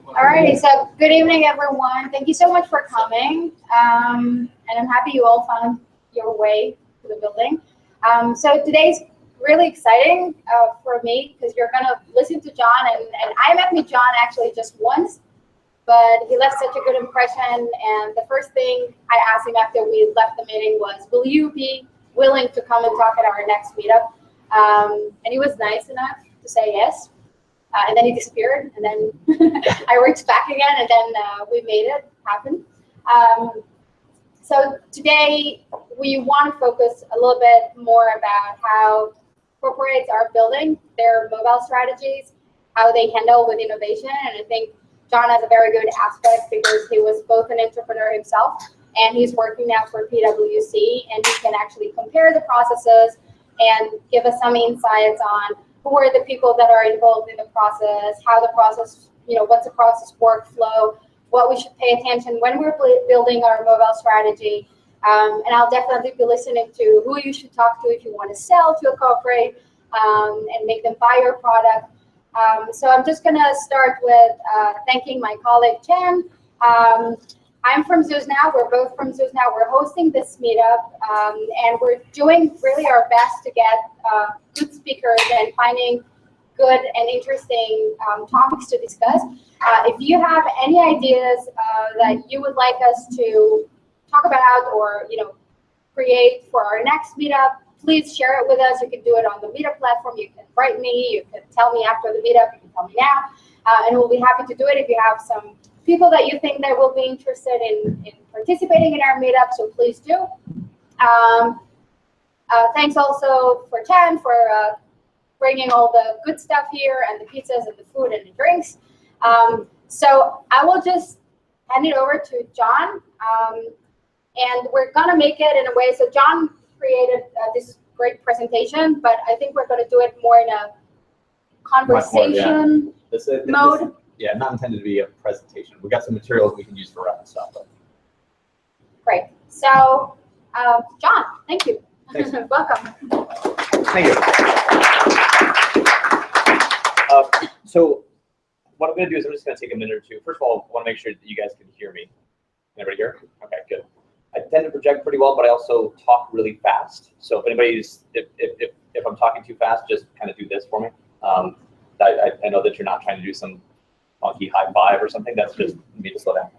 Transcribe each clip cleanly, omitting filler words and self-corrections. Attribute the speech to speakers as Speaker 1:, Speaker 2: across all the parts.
Speaker 1: Alrighty, so good evening, everyone. Thank you so much for coming, and I'm happy you all found your way to the building. So today's really exciting for me because you're gonna listen to Jon, and I met with Jon actually just once, but he left such a good impression. And the first thing I asked him after we left the meeting was, "Will you be willing to come and talk at our next meetup?" And he was nice enough to say yes. And then he disappeared, and then I reached back again, and then we made it happen. So today we want to focus a little bit more about how corporates are building their mobile strategies, how they handle with innovation, and I think Jon has a very good aspect because he was both an entrepreneur himself, and he's working now for PwC, and he can actually compare the processes and give us some insights on who are the people that are involved in the process, how the process, what's the process workflow, what we should pay attention when we're building our mobile strategy. And I'll definitely be listening to who you should talk to if you want to sell to a corporate and make them buy your product. So I'm just going to start with thanking my colleague, Jen. I'm from Zeus now. We're both from Zeus now. We're hosting this meetup, and we're doing really our best to get good speakers and finding good and interesting topics to discuss. If you have any ideas that you would like us to talk about or create for our next meetup, please share it with us. You can do it on the Meetup platform. You can write me. You can tell me after the meetup. You can tell me now, and we'll be happy to do it. If you have some people that you think that will be interested in participating in our meetup, so please do. Thanks also for Jen for bringing all the good stuff here and the pizzas and the food and the drinks. So I will just hand it over to Jon, and we're gonna make it in a way. So Jon created this great presentation, but I think we're gonna do it more in a conversation mode.
Speaker 2: Yeah, not intended to be a presentation. We got some materials we can use for wrapping stuff up.
Speaker 1: Great. So, Jon, thank you.
Speaker 2: Thanks.
Speaker 1: Welcome.
Speaker 2: Thank you. So what I'm going to do is I'm just going to take a minute or two. First of all, I want to make sure that you guys can hear me. Everybody here? Okay, good. I tend to project pretty well, but I also talk really fast. So if anybody's, if I'm talking too fast, just kind of do this for me. I know that you're not trying to do some funky high five or something. That's just me to slow down.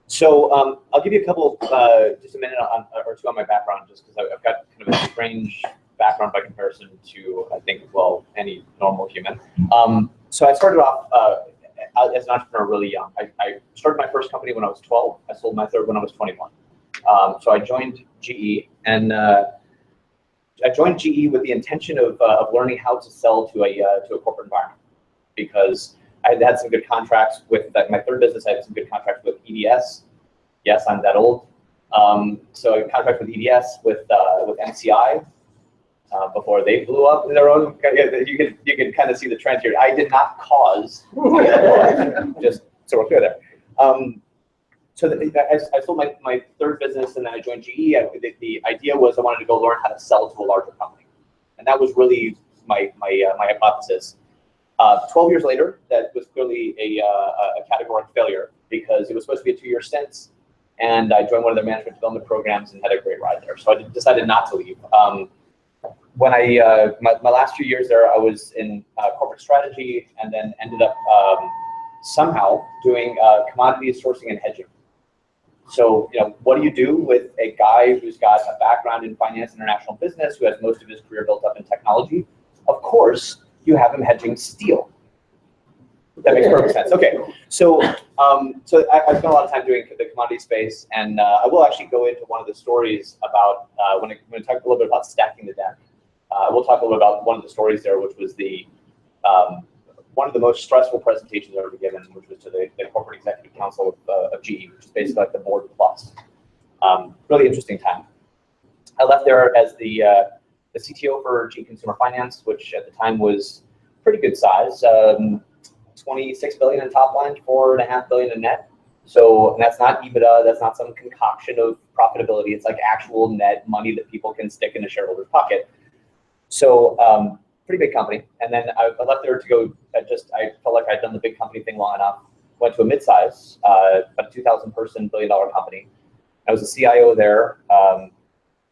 Speaker 2: So I'll give you a couple, just a minute or two on my background, just because I've got kind of a strange background by comparison to, I think, well, any normal human. So I started off as an entrepreneur really young. I started my first company when I was 12. I sold my third when I was 21. So I joined GE, and I joined GE with the intention of learning how to sell to a corporate environment, because I had some good contracts with my third business. I had some good contracts with EDS. Yes, I'm that old. So I contracted with EDS, with MCI before they blew up in their own. You can kind of see the trend here. I did not cause, just so we're clear there. So I sold my third business, and then I joined GE. The idea was I wanted to go learn how to sell to a larger company, and that was really my hypothesis. 12 years later, that was clearly a categorical failure, because it was supposed to be a 2-year stint, and I joined one of their management development programs and had a great ride there. So I decided not to leave. When my last few years there, I was in corporate strategy, and then ended up somehow doing commodities sourcing and hedging. So, what do you do with a guy who's got a background in finance, international business, who has most of his career built up in technology? Of course, you have him hedging steel. That makes perfect sense. Okay, so I spent a lot of time doing the commodity space, and I will actually go into one of the stories about when I talk a little bit about stacking the deck. We'll talk a little bit about one of the stories there, which was one of the most stressful presentations I've ever given, which was to the corporate executive council of GE, which is basically like the board plus. Really interesting time. I left there as the CTO for GE Consumer Finance, which at the time was pretty good size. 26 billion in top line, 4.5 billion in net. So that's not EBITDA, that's not some concoction of profitability. It's like actual net money that people can stick in a shareholder's pocket. So pretty big company. And then I left there to go, I felt like I'd done the big company thing long enough. Went to a mid-size, about a 2,000 person, billion-dollar company. I was a CIO there.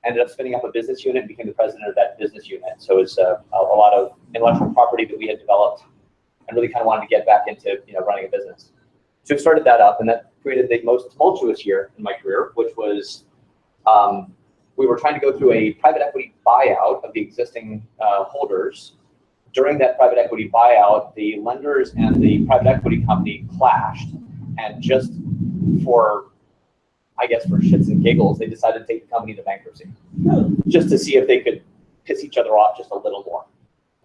Speaker 2: Ended up spinning up a business unit and became the president of that business unit. So it's a lot of intellectual property that we had developed and really kind of wanted to get back into running a business. So we started that up, and that created the most tumultuous year in my career, which was we were trying to go through a private equity buyout of the existing holders. During that private equity buyout, the lenders and the private equity company clashed, and just for shits and giggles, they decided to take the company to bankruptcy, just to see if they could piss each other off just a little more.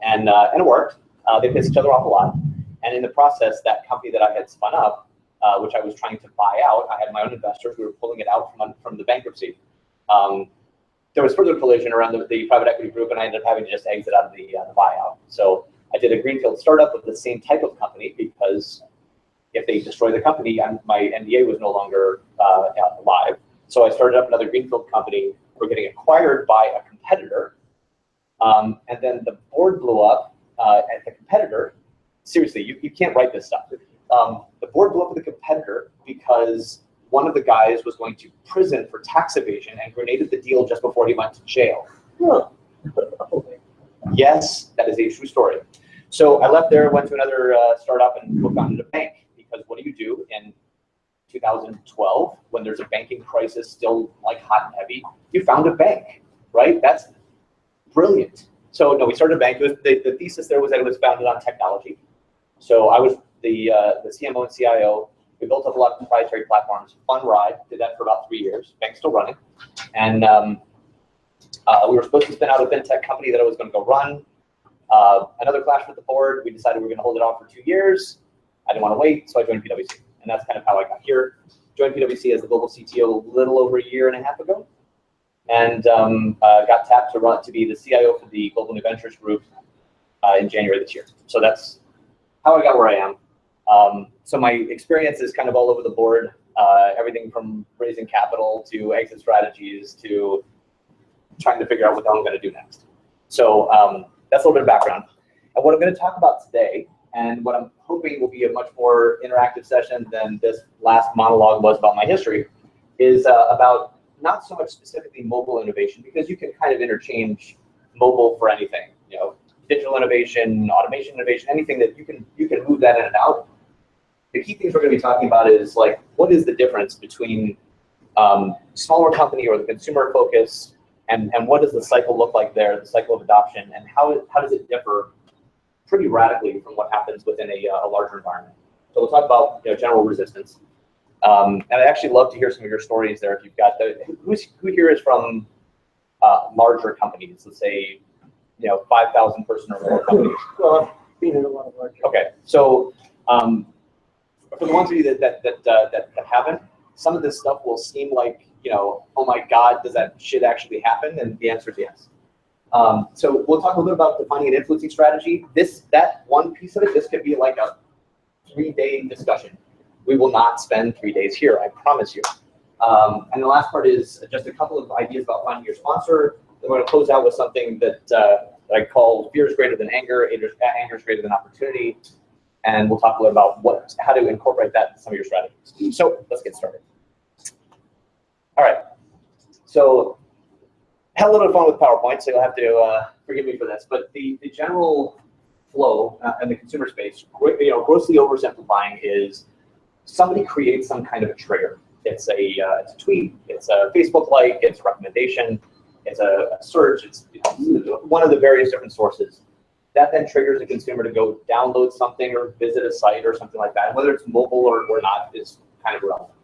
Speaker 2: And it worked. They pissed each other off a lot. And in the process, that company that I had spun up, which I was trying to buy out, I had my own investors. We were pulling it out from the bankruptcy. There was further collision around the private equity group, and I ended up having to just exit out of the buyout. So I did a greenfield startup with the same type of company, because if they destroy the company, my NDA was no longer live. So I started up another greenfield company. We're getting acquired by a competitor. And then the board blew up at the competitor. Seriously, you can't write this stuff. The board blew up with the competitor because one of the guys was going to prison for tax evasion and grenaded the deal just before he went to jail. Yes, that is a true story. So I left there, went to another startup, and co-founded a bank. Because what do you do in 2012 when there's a banking crisis still like hot and heavy? You found a bank, right? That's brilliant. So no, we started a bank. The thesis there was that it was founded on technology. So I was the CMO and CIO. We built up a lot of proprietary platforms. Fun ride. Did that for about 3 years. Bank's still running. And we were supposed to spin out a fintech company that I was going to go run. Another clash with the board. We decided we were going to hold it off for 2 years. I didn't want to wait, so I joined PwC. And that's kind of how I got here. Joined PwC as the global CTO a little over a year and a half ago. And got tapped to be the CIO for the Global New Ventures Group in January this year. So that's how I got where I am. So my experience is kind of all over the board. Everything from raising capital to exit strategies to trying to figure out what the hell I'm going to do next. So that's a little bit of background. And what I'm going to talk about today, and what I'm hoping will be a much more interactive session than this last monologue was about my history, is about not so much specifically mobile innovation, because you can kind of interchange mobile for anything, digital innovation, automation innovation, anything that you can move that in and out. The key things we're going to be talking about is like, what is the difference between smaller company or the consumer focus, and what does the cycle look like there, the cycle of adoption, and how does it differ pretty radically from what happens within a larger environment. So we'll talk about general resistance. And I'd actually love to hear some of your stories there. If you've got who here is from larger companies, let's say 5,000 person or more companies.
Speaker 3: Well, been in a lot of larger.
Speaker 2: Okay, so for the ones of you that haven't, some of this stuff will seem like oh my God, does that shit actually happen? And the answer is yes. So we'll talk a little bit about defining an influencing strategy. That one piece of it, this could be like a 3-day discussion. We will not spend 3 days here, I promise you. And the last part is just a couple of ideas about finding your sponsor. Then we're going to close out with something that I call fear is greater than anger, anger is greater than opportunity. And we'll talk a little about how to incorporate that in some of your strategies. So let's get started. All right. So had a little bit of fun with PowerPoint, so you'll have to forgive me for this. But the general flow in the consumer space, grossly oversimplifying, is somebody creates some kind of a trigger. It's a tweet, it's a Facebook like, it's a recommendation, it's a search, it's one of the various different sources. That then triggers a consumer to go download something or visit a site or something like that. And whether it's mobile or not is kind of irrelevant.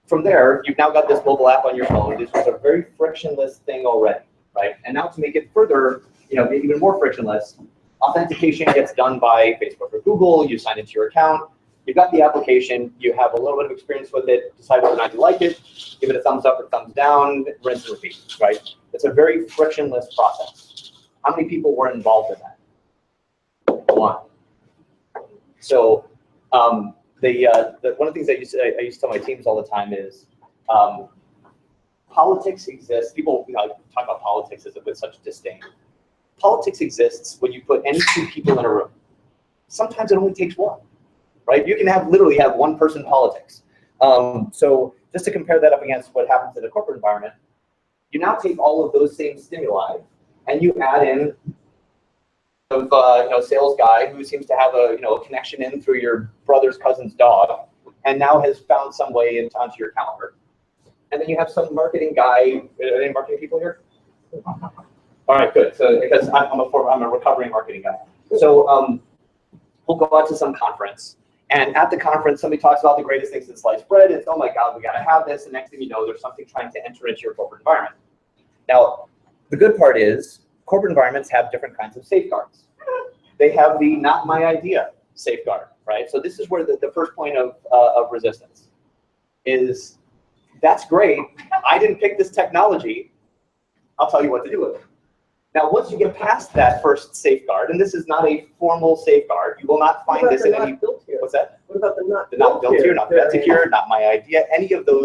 Speaker 2: From there, you've now got this mobile app on your phone. This was a very frictionless thing already, right? And now to make it further, maybe even more frictionless, authentication gets done by Facebook or Google. You sign into your account. You've got the application. You have a little bit of experience with it. Decide whether or not you like it. Give it a thumbs up or thumbs down. Rinse and repeat, right? It's a very frictionless process. How many people were involved in that? One. So one of the things I used to tell my teams all the time is politics exists. People talk about politics with such disdain. politics exists when you put any two people in a room. Sometimes it only takes one, right? You can literally have one person politics. So just to compare that up against what happens in a corporate environment, you now take all of those same stimuli and you add in sales guy who seems to have a connection in through your brother's cousin's dog, and now has found some way onto your calendar. And then you have some marketing guy. Are there any marketing people here? All right, good. So because I'm a recovering marketing guy. So we'll go out to some conference, and at the conference, somebody talks about the greatest things in sliced bread. It's, oh my God, we got to have this. And next thing you know, there's something trying to enter into your corporate environment. Now, the good part is corporate environments have different kinds of safeguards. They have the not my idea safeguard, right? So this is where the first point of resistance is. That's great. I didn't pick this technology. I'll tell you what to do with it. Now, once you get past that first safeguard, and this is not a formal safeguard, you will not find this in any. What's that?
Speaker 3: What about the not
Speaker 2: built here, not vetted here, not my idea? Any of those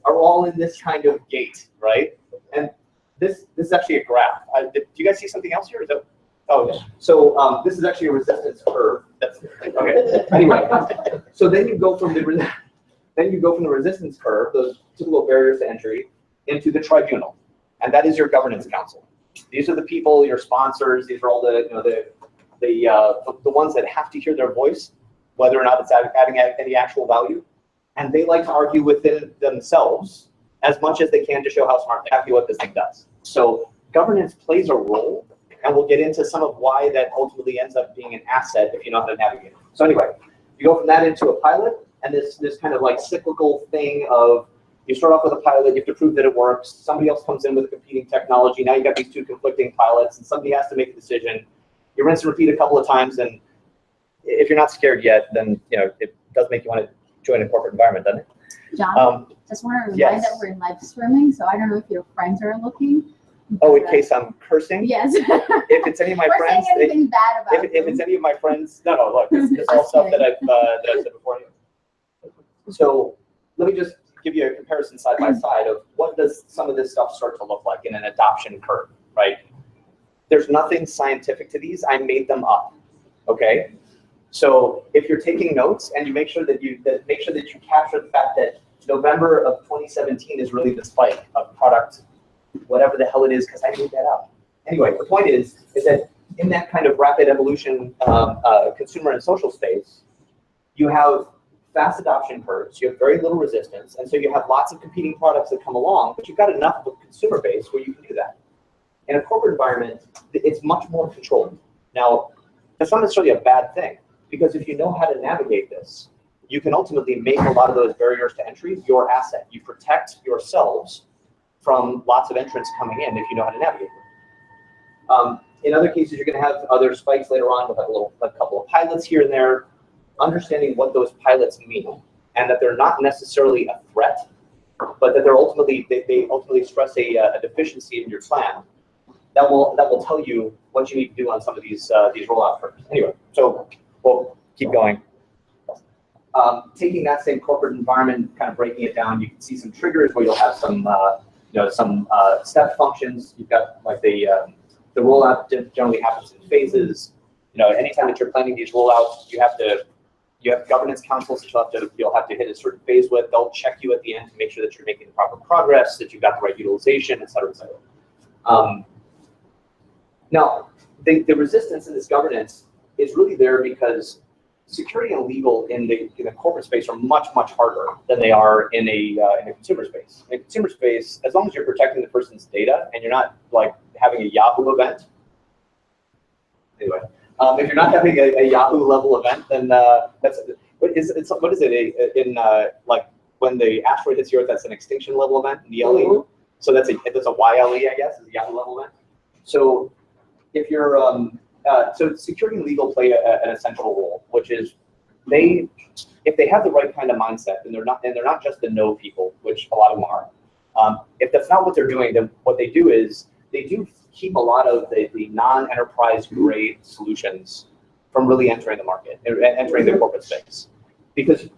Speaker 2: are all in this kind of gate, right? And this is actually a graph. Do you guys see something else here? Is that, oh, so this is actually a resistance curve. That's okay. Anyway, so then you go from the resistance curve, those typical barriers to entry, into the tribunal, and that is your governance council. These are the people, your sponsors. These are all the ones that have to hear their voice, whether or not it's adding any actual value, and they like to argue within themselves as much as they can to show how smart exactly what this thing does. So governance plays a role, and we'll get into some of why that ultimately ends up being an asset if you know how to navigate it. So anyway, you go from that into a pilot, and this kind of like cyclical thing of you start off with a pilot, you have to prove that it works. Somebody else comes in with a competing technology. Now you got these two conflicting pilots, and somebody has to make a decision. You rinse and repeat a couple of times, and if you're not scared yet, then it does make you want to join a corporate environment, doesn't it?
Speaker 4: John, just want to remind
Speaker 2: yes.
Speaker 4: that we're live streaming, so I don't know if your friends are looking.
Speaker 2: Oh, in case I'm cursing?
Speaker 4: Yes.
Speaker 2: If it's any of my
Speaker 4: we're
Speaker 2: friends,
Speaker 4: saying anything bad about
Speaker 2: if it's any of my friends, no, look, it's all stuff that I've said before. So let me just give you a comparison side by side of what does some of this stuff start to look like in an adoption curve, right? There's nothing scientific to these. I made them up, okay? So if you're taking notes and you make sure that you capture the fact that November of 2017 is really the spike of product, whatever the hell it is, because I made that up. Anyway, the point is that in that kind of rapid evolution consumer and social space, you have fast adoption curves, you have very little resistance, and so you have lots of competing products that come along, but you've got enough of a consumer base where you can do that. In a corporate environment, it's much more controlled. Now, that's not necessarily a bad thing, because if you know how to navigate this, you can ultimately make a lot of those barriers to entry your asset. You protect yourselves from lots of entrants coming in if you know how to navigate them. In other cases, you're going to have other spikes later on with a couple of pilots here and there. Understanding what those pilots mean, and that they're not necessarily a threat, but that they ultimately stress a deficiency in your plan. That will tell you what you need to do on some of these rollout curves. Anyway, so we'll keep going. Taking that same corporate environment, kind of breaking it down, you can see some triggers where you'll have some step functions. You've got like the rollout generally happens in phases. Anytime that you're planning these rollouts, you have governance councils that you'll have to hit a certain phase with. They'll check you at the end to make sure that you're making the proper progress, that you've got the right utilization, et cetera, et cetera. Now, the resistance in this governance is really there because security and legal in the corporate space are much, much harder than they are in a consumer space. In a consumer space, as long as you're protecting the person's data and you're not like having a Yahoo event, anyway. If you're not having a Yahoo level event, then that's what is it in like when the asteroid hits the Earth? That's an extinction level event, YLE. So that's a YLE, I guess, is a Yahoo level event. So if you're so security and legal play an essential role, which is if they have the right kind of mindset, and they're not just the no people, which a lot of them are. If that's not what they're doing, then what they do is they do keep a lot of the non-enterprise grade solutions from really entering the market, entering the corporate space. Because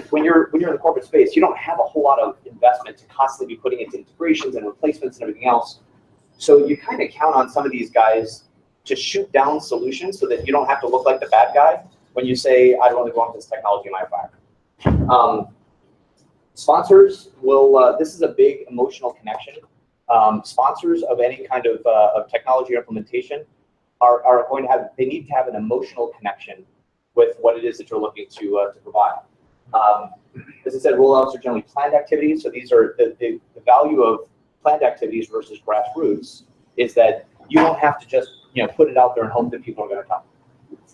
Speaker 2: when you're in the corporate space, you don't have a whole lot of investment to constantly be putting into integrations and replacements and everything else. So you kind of count on some of these guys to shoot down solutions so that you don't have to look like the bad guy when you say, I don't want to go into this technology in my environment. Sponsors will, this is a big emotional connection. Sponsors of any kind of technology implementation are going to have, they need to have an emotional connection with what it is that you're looking to provide. As I said, rollouts are generally planned activities. So these are the value of planned activities versus grassroots is that you don't have to just put it out there and hope that people are going to come.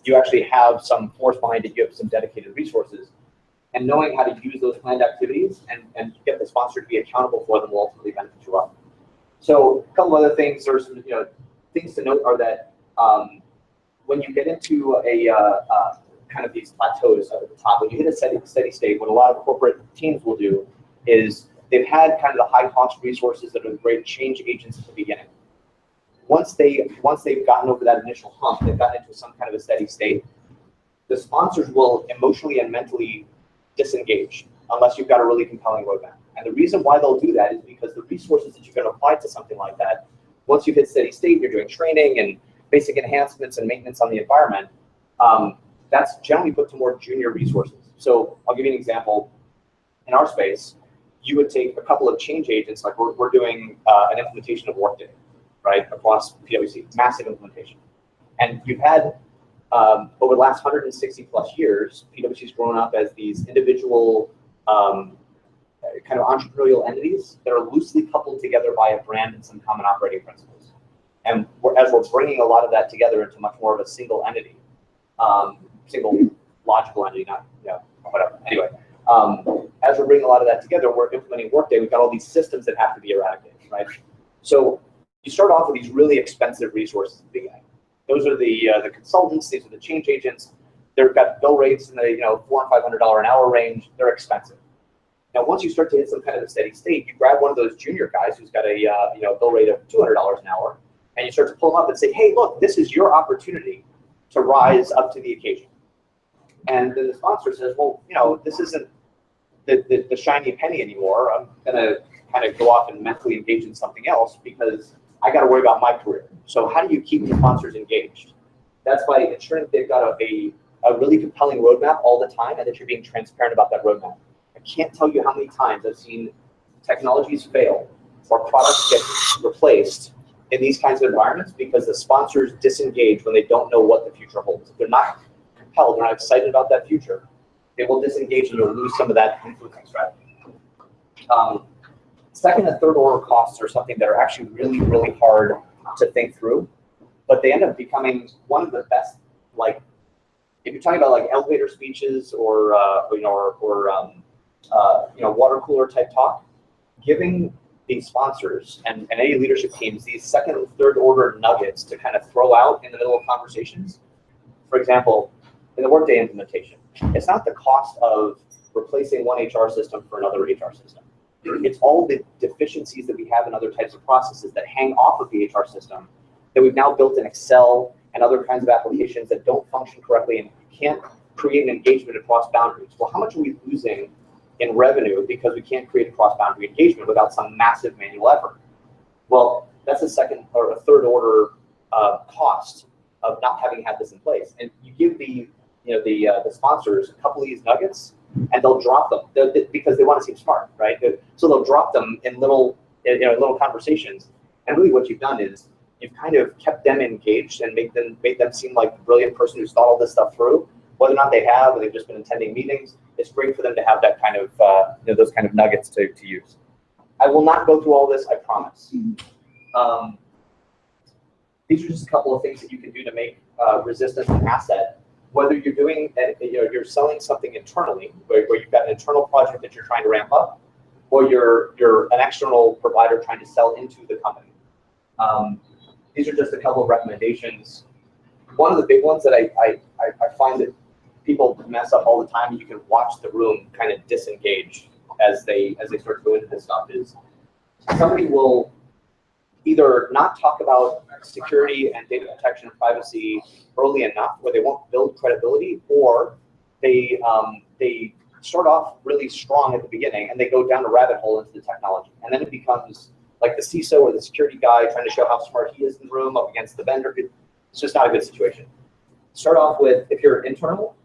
Speaker 2: You actually have some force behind it. You have some dedicated resources. And knowing how to use those planned activities and get the sponsor to be accountable for them will ultimately benefit you up. So a couple of other things, there's some things to note are that when you get into a kind of these plateaus up at the top, when you hit a steady state, what a lot of corporate teams will do is they've had kind of the high cost resources that are the great change agents at the beginning. Once they've gotten over that initial hump, they've gotten into some kind of a steady state, the sponsors will emotionally and mentally disengage unless you've got a really compelling roadmap. And the reason why they'll do that is because the resources that you're going to apply to something like that, once you've hit steady state, you're doing training and basic enhancements and maintenance on the environment, that's generally put to more junior resources. So I'll give you an example. In our space, you would take a couple of change agents, like we're doing an implementation of Workday, right, across PwC, massive implementation. And you've had, over the last 160 plus years, PwC's grown up as these individual kind of entrepreneurial entities that are loosely coupled together by a brand and some common operating principles. And as we're bringing a lot of that together into much more of a single entity, single logical entity, not, whatever. Anyway, as we're bringing a lot of that together, we're implementing Workday. We've got all these systems that have to be eradicated, right? So you start off with these really expensive resources at the beginning. Those are the consultants. These are the change agents. They've got bill rates in the $400 and $500 an hour range. They're expensive. Now, once you start to hit some kind of a steady state, you grab one of those junior guys who's got a bill rate of $200 an hour, and you start to pull them up and say, "Hey, look, this is your opportunity to rise up to the occasion." And then the sponsor says, "Well, this isn't the shiny penny anymore. I'm gonna kind of go off and mentally engage in something else because I got to worry about my career." So how do you keep the sponsors engaged? That's by ensuring that they've got a really compelling roadmap all the time and that you're being transparent about that roadmap. I can't tell you how many times I've seen technologies fail or products get replaced in these kinds of environments because the sponsors disengage when they don't know what the future holds. If they're not compelled, they're not excited about that future, they will disengage and you'll lose some of that influencing strategy. Second and third order costs are something that are actually really, really hard to think through, but they end up becoming one of the best, like, if you're talking about like elevator speeches or water cooler type talk, giving these sponsors and any leadership teams these second and third order nuggets to kind of throw out in the middle of conversations. For example, in the Workday implementation, it's not the cost of replacing one HR system for another HR system. It's all the deficiencies that we have in other types of processes that hang off of the HR system that we've now built in Excel and other kinds of applications that don't function correctly and can't create an engagement across boundaries. Well, how much are we losing in revenue because we can't create a cross-boundary engagement without some massive manual effort? Well, that's a second or a third order cost of not having had this in place. And you give the sponsors a couple of these nuggets, and they'll drop them because they want to seem smart, right? So they'll drop them in little conversations. And really, what you've done is you've kind of kept them engaged and made them seem like the brilliant person who's thought all this stuff through. Whether or not they have, or they've just been attending meetings, it's great for them to have that kind of those kind of nuggets to use. I will not go through all this, I promise. These are just a couple of things that you can do to make resistance an asset. Whether you're doing, you're selling something internally, where you've got an internal project that you're trying to ramp up, or you're an external provider trying to sell into the company. These are just a couple of recommendations. One of the big ones that I find that people mess up all the time, and you can watch the room kind of disengage as they start to go into this stuff, is somebody will either not talk about security and data protection and privacy early enough where they won't build credibility, or they start off really strong at the beginning and they go down a rabbit hole into the technology. And then it becomes like the CISO or the security guy trying to show how smart he is in the room up against the vendor. It's just not a good situation. Start off with, if you're internal,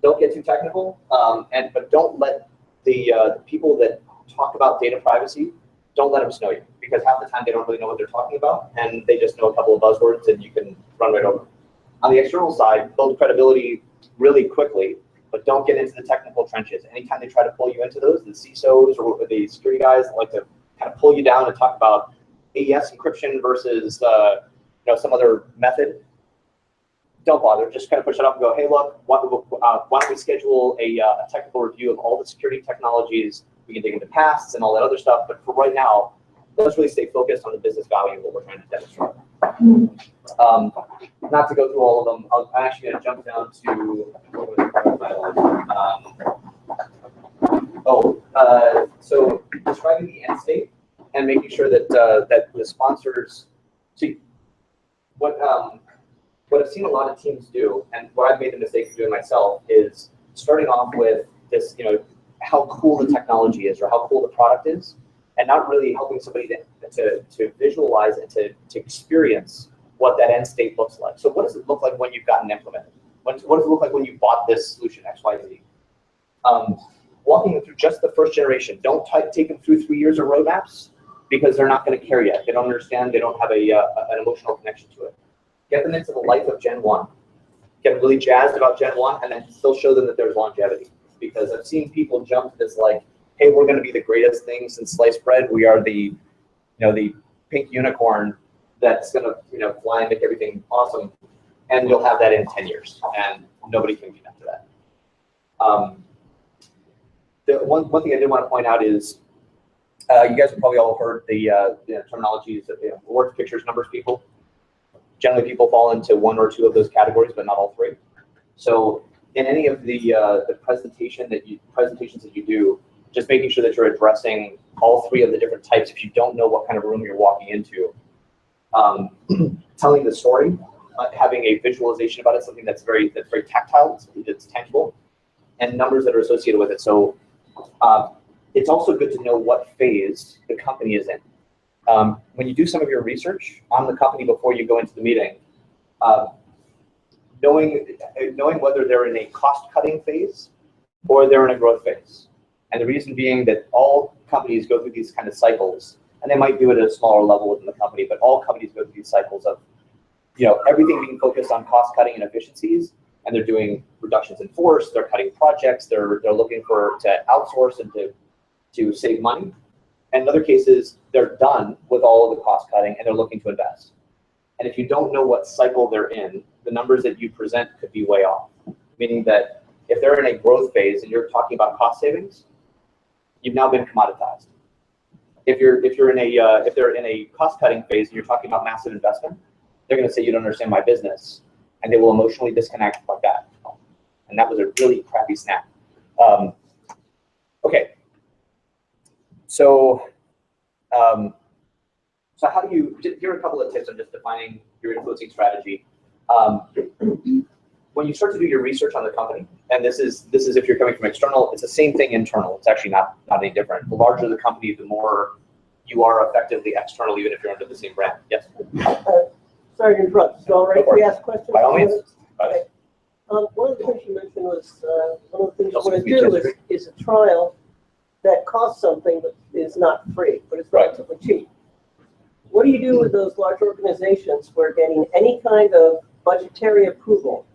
Speaker 2: don't get too technical, but don't let the people that talk about data privacy, don't let them snow you, because half the time they don't really know what they're talking about, and they just know a couple of buzzwords and you can run right over them. On the external side, build credibility really quickly, but don't get into the technical trenches. Anytime they try to pull you into those, the CISOs or the security guys like to kind of pull you down and talk about AES encryption versus some other method, don't bother. Just kind of push it up and go, hey, look, why don't we schedule a technical review of all the security technologies? We can dig into pasts and all that other stuff. But for right now, let's really stay focused on the business value of what we're trying to demonstrate. Not to go through all of them, I'm actually going to jump down to so describing the end state and making sure that that the sponsors see what I've seen a lot of teams do, and what I've made the mistake of doing myself, is starting off with this, how cool the technology is or how cool the product is, and not really helping somebody to visualize and to experience what that end state looks like. So what does it look like when you've gotten implemented? What does it look like when you bought this solution, X, Y, Z? Walking them through just the first generation. Don't take them through 3 years of roadmaps, because they're not going to care yet. They don't understand. They don't have an emotional connection to it. Get them into the life of Gen 1. Get them really jazzed about Gen 1, and then still show them that there's longevity. Because I've seen people jump to this like, hey, we're going to be the greatest thing since sliced bread. We are the pink unicorn that's going to fly and make everything awesome. And you'll have that in 10 years, and nobody can connect to that. The one thing I did want to point out is, you guys have probably all heard the terminologies of words, pictures, numbers, people. Generally, people fall into one or two of those categories, but not all three. So in any of the presentations that you do, just making sure that you're addressing all three of the different types. If you don't know what kind of room you're walking into, telling the story, having a visualization about it, something that's very tactile, it's tangible, and numbers that are associated with it. So it's also good to know what phase the company is in. When you do some of your research on the company before you go into the meeting, knowing whether they're in a cost-cutting phase or they're in a growth phase. And the reason being that all companies go through these kind of cycles, and they might do it at a smaller level within the company, but all companies go through these cycles of everything being focused on cost-cutting and efficiencies, and they're doing reductions in force, they're cutting projects, they're looking to outsource and to save money. And in other cases, they're done with all of the cost cutting and they're looking to invest. And if you don't know what cycle they're in, the numbers that you present could be way off. Meaning that if they're in a growth phase and you're talking about cost savings, you've now been commoditized. If they're in a cost cutting phase and you're talking about massive investment, they're going to say you don't understand my business, and they will emotionally disconnect like that. And that was a really crappy snap. Okay. So how do you, here are a couple of tips on just defining your influencing strategy. When you start to do your research on the company, and this is if you're coming from external, it's the same thing internal. It's actually not any different. The larger the company, the more you are effectively external, even if you're under the same brand. Yes?
Speaker 3: Sorry to interrupt. So all right to ask questions?
Speaker 2: By all means.
Speaker 3: Okay. One of the things you mentioned was one of the things you want to do is a trial that costs something but is not free, but it's relatively cheap. What do you do with those large organizations where getting any kind of budgetary approval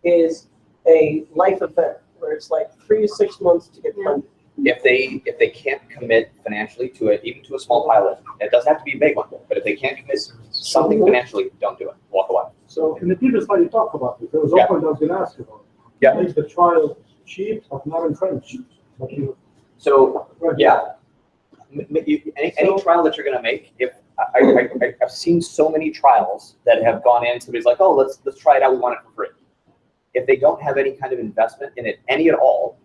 Speaker 3: is a life event, where it's like 3 to 6 months to get funded?
Speaker 2: If they can't commit financially to it, even to a small pilot, it doesn't have to be a big one, but if they can't commit something financially, don't do it. Walk away.
Speaker 5: So in the previous slide you talked about it, there was one point I was going to ask you about.
Speaker 2: Yeah.
Speaker 5: Make the trial cheap but not entrenched.
Speaker 2: So yeah, any trial that you're going to make, if I've seen so many trials that have gone in, somebody's like, oh, let's try it out, we want it for free. If they don't have any kind of investment in it, any at all,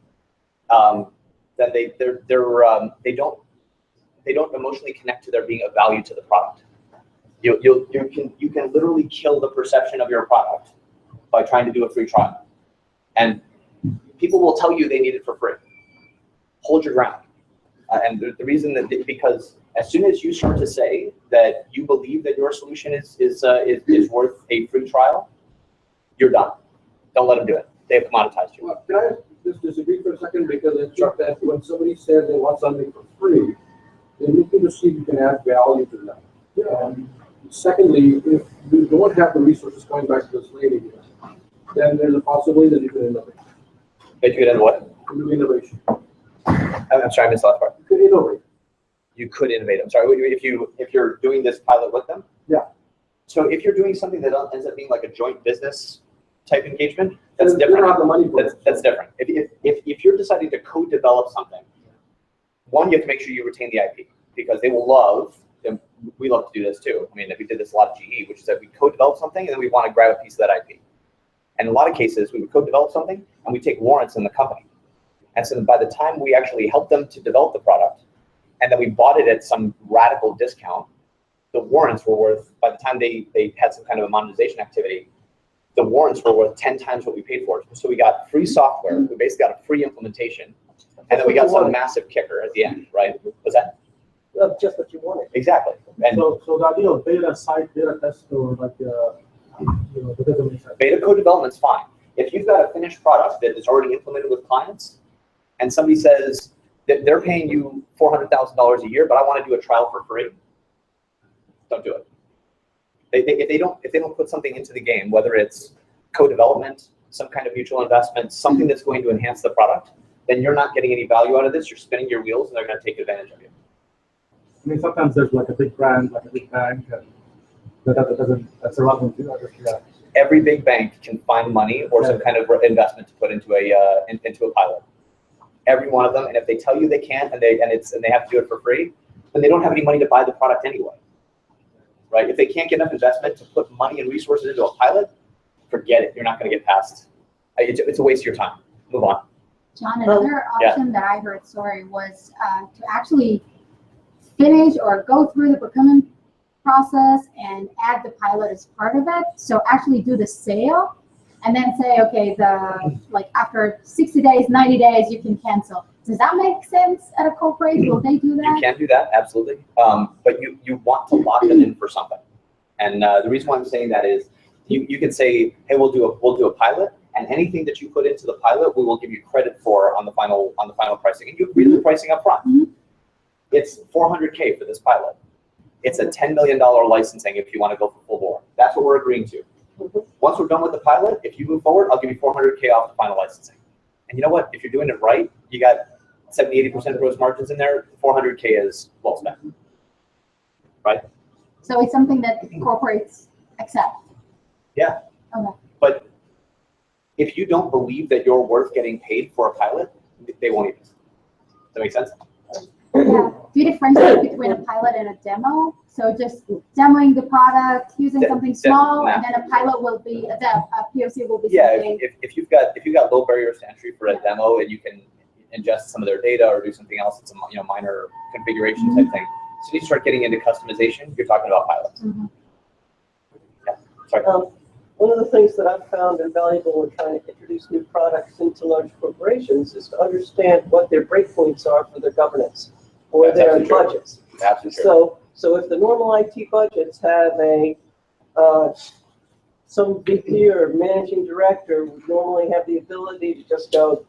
Speaker 2: then they don't emotionally connect to there being a value to the product. You can literally kill the perception of your product by trying to do a free trial, and people will tell you they need it for free. Hold your ground. And the reason that, because as soon as you start to say that you believe that your solution is worth a free trial, you're done. Don't let them do it. They've commoditized you.
Speaker 5: Well, can I just disagree for a second? Because it's just that when somebody says they want something for free, they're looking to see if you can add value to them. Secondly, if you don't have the resources, going back to this lady here, then there's a possibility that you can innovate.
Speaker 2: That you could end what?
Speaker 5: Innovation.
Speaker 2: I'm sorry, I missed the last part.
Speaker 5: You can innovate.
Speaker 2: You could innovate. I'm sorry, if you're doing this pilot with them?
Speaker 5: Yeah.
Speaker 2: So if you're doing something that ends up being like a joint business type engagement, that's
Speaker 5: They
Speaker 2: different.
Speaker 5: don't have the money for it.
Speaker 2: That's different. If you're deciding to co-develop something, one, you have to make sure you retain the IP, because they will love, and we love to do this too. I mean, we did this a lot of GE, which is that we co-develop something and then we want to grab a piece of that IP. And in a lot of cases, we would co-develop something and we take warrants in the company. And so by the time we actually helped them to develop the product, and then we bought it at some radical discount, the warrants were worth, by the time they had some kind of a monetization activity, the warrants were worth 10 times what we paid for it. So we got free software, we basically got a free implementation, and then we got some massive kicker at the end, right? Was that?
Speaker 3: Just what you wanted.
Speaker 2: Exactly. And
Speaker 5: So the idea of beta site, beta test, or like, that doesn't make sense.
Speaker 2: beta code development's fine. If you've got a finished product that is already implemented with clients, and somebody says that they're paying you $400,000 a year, but I want to do a trial for free, don't do it. If they don't put something into the game, whether it's co-development, some kind of mutual investment, something that's going to enhance the product, then you're not getting any value out of this. You're spinning your wheels, and they're going to take advantage of you.
Speaker 5: I mean, sometimes there's like a big brand, like a big bank, and that's irrelevant too.
Speaker 2: Every big bank can find money or some kind of investment to put into a pilot. Every one of them, and if they tell you they can't, and they have to do it for free, then they don't have any money to buy the product anyway, right? If they can't get enough investment to put money and resources into a pilot, forget it. You're not going to get past. It's a waste of your time. Move on.
Speaker 4: John, another option that I heard, was to actually finish or go through the procurement process and add the pilot as part of it. So actually do the sale and then say, okay, after 60 days, 90 days, you can cancel. Does that make sense at a corporate? Will they do that?
Speaker 2: You can do that, absolutely. But you want to lock them in for something. And the reason why I'm saying that is you can say, hey, we'll do a pilot, and anything that you put into the pilot, we will give you credit for on the final pricing. And you agree to the pricing up front.
Speaker 4: Mm-hmm.
Speaker 2: It's $400K for this pilot. It's a $10 million licensing if you want to go for full bore. That's what we're agreeing to. Once we're done with the pilot, if you move forward, I'll give you $400K off the final licensing. And you know what? If you're doing it right, you got 70-80% gross margins in there. $400K is well spent, right?
Speaker 4: So it's something that corporates accept.
Speaker 2: Yeah.
Speaker 4: Okay.
Speaker 2: But if you don't believe that you're worth getting paid for a pilot, they won't even. Does that make sense?
Speaker 4: Yeah. Do you differentiate between a pilot and a demo? So just demoing the product, using something small, and then a pilot will be a POC will be something.
Speaker 2: If you've got low barriers to entry for a demo, and you can ingest some of their data or do something else, it's a minor configuration type thing. So you start getting into customization, you're talking about pilots. Yeah. Sorry.
Speaker 3: One of the things that I've found invaluable when trying to introduce new products into large corporations is to understand what their breakpoints are for their governance or
Speaker 2: That's
Speaker 3: their
Speaker 2: absolutely true.
Speaker 3: budgets.
Speaker 2: Absolutely true.
Speaker 3: So if the normal IT budgets have some VP or managing director would normally have the ability to just go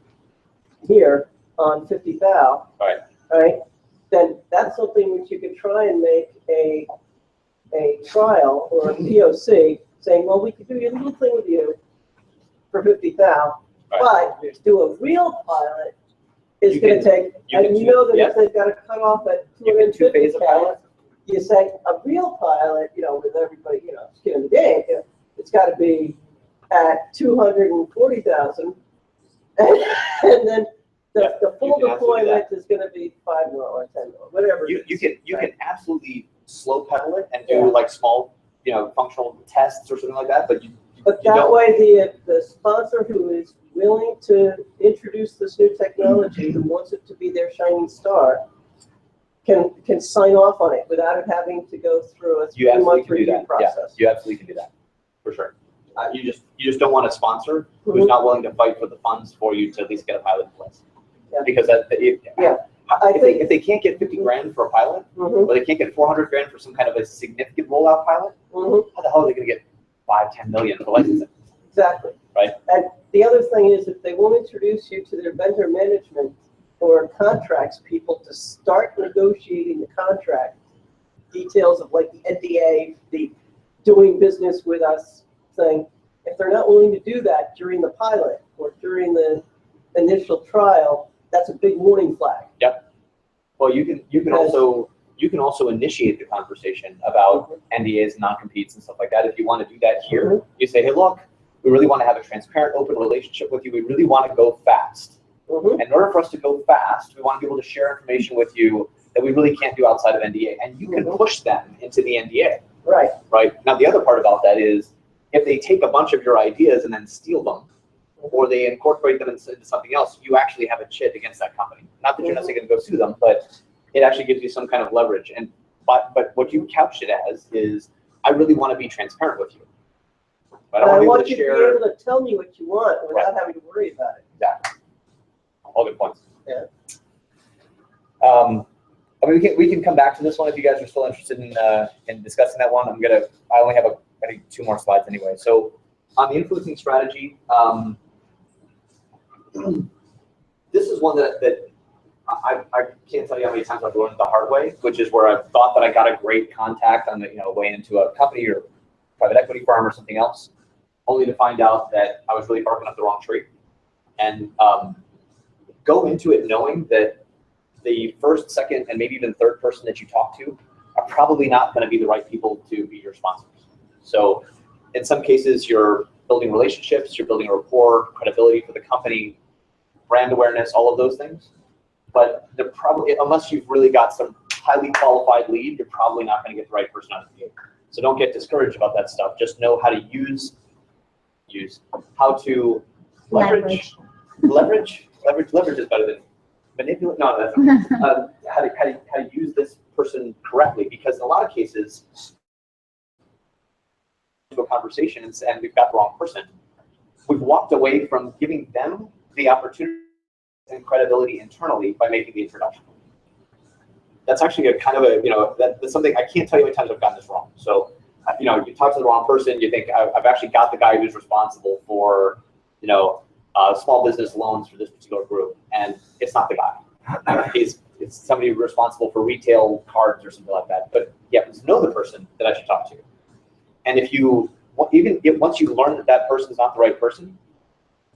Speaker 3: here on 50,000, right? Then that's something which you could try and make a trial or a POC, saying, well, we could do a little thing with you for 50,000, but to do a real pilot is going to take, and you know that if they've got to cut off at 250,000, you say a real pilot, with everybody, skin in the game, it's got to be at 240,000, and then the full deployment is going to be 5 mil or 10 mil, whatever.
Speaker 2: You can absolutely slow pedal it and do like small, functional tests or something like that. But
Speaker 3: that way, the sponsor who is willing to introduce this new technology, who wants it to be their shining star, can sign off on it without it having to go through a 3-month review process.
Speaker 2: Yeah, you absolutely can do that, for sure. You just don't want a sponsor who's not willing to fight for the funds for you to at least get a pilot in place.
Speaker 3: Yeah.
Speaker 2: Because if they can't get 50 grand for a pilot, or they can't get 400 grand for some kind of a significant rollout pilot, how the hell are they going to get 5-10 million for licensing?
Speaker 3: Exactly.
Speaker 2: Right.
Speaker 3: And the other thing is, if they won't introduce you to their vendor management or contracts people to start negotiating the contract details of like the NDA, the doing business with us thing, if they're not willing to do that during the pilot or during the initial trial, that's a big warning flag.
Speaker 2: Yep. Well, you can also initiate the conversation about NDAs and non-competes and stuff like that. If you want to do that here, you say, hey, look, we really want to have a transparent, open relationship with you. We really want to go fast. And in order for us to go fast, we want to be able to share information with you that we really can't do outside of NDA. And you can push them into the NDA.
Speaker 3: Right.
Speaker 2: Right. Now, the other part about that is if they take a bunch of your ideas and then steal them, or they incorporate them into something else, you actually have a chit against that company. Not that you're necessarily going to go sue them, but it actually gives you some kind of leverage. And but what you couch it as is, I really want to be transparent with you. But
Speaker 3: I
Speaker 2: want
Speaker 3: want you to be able to tell me what you want without having to worry about it.
Speaker 2: Exactly. All good points.
Speaker 3: Yeah.
Speaker 2: I mean, we can come back to this one if you guys are still interested in discussing that one. I only have I think 2 more slides anyway. So on the influencing strategy, this is one that I can't tell you how many times I've learned the hard way, which is where I thought that I got a great contact on the way into a company or private equity firm or something else, only to find out that I was really barking up the wrong tree. And go into it knowing that the first, second, and maybe even third person that you talk to are probably not going to be the right people to be your sponsors. So in some cases, you're building relationships, you're building a rapport, credibility for the company, brand awareness, all of those things. But they're probably, unless you've really got some highly qualified lead, you're probably not going to get the right person out of the gate. So don't get discouraged about that stuff. Just know how to how to leverage is better than manipulate. No, that's not. How to use this person correctly, because in a lot of cases, to a conversation and we've got the wrong person, we've walked away from giving them the opportunity and credibility internally by making the introduction. That's actually a kind of a, that's something I can't tell you how many times I've gotten this wrong. So, you talk to the wrong person, you think I've actually got the guy who's responsible for, small business loans for this particular group, and it's not the guy. It's somebody responsible for retail cards or something like that. But you have to know the person that I should talk to. And once you learn that person is not the right person,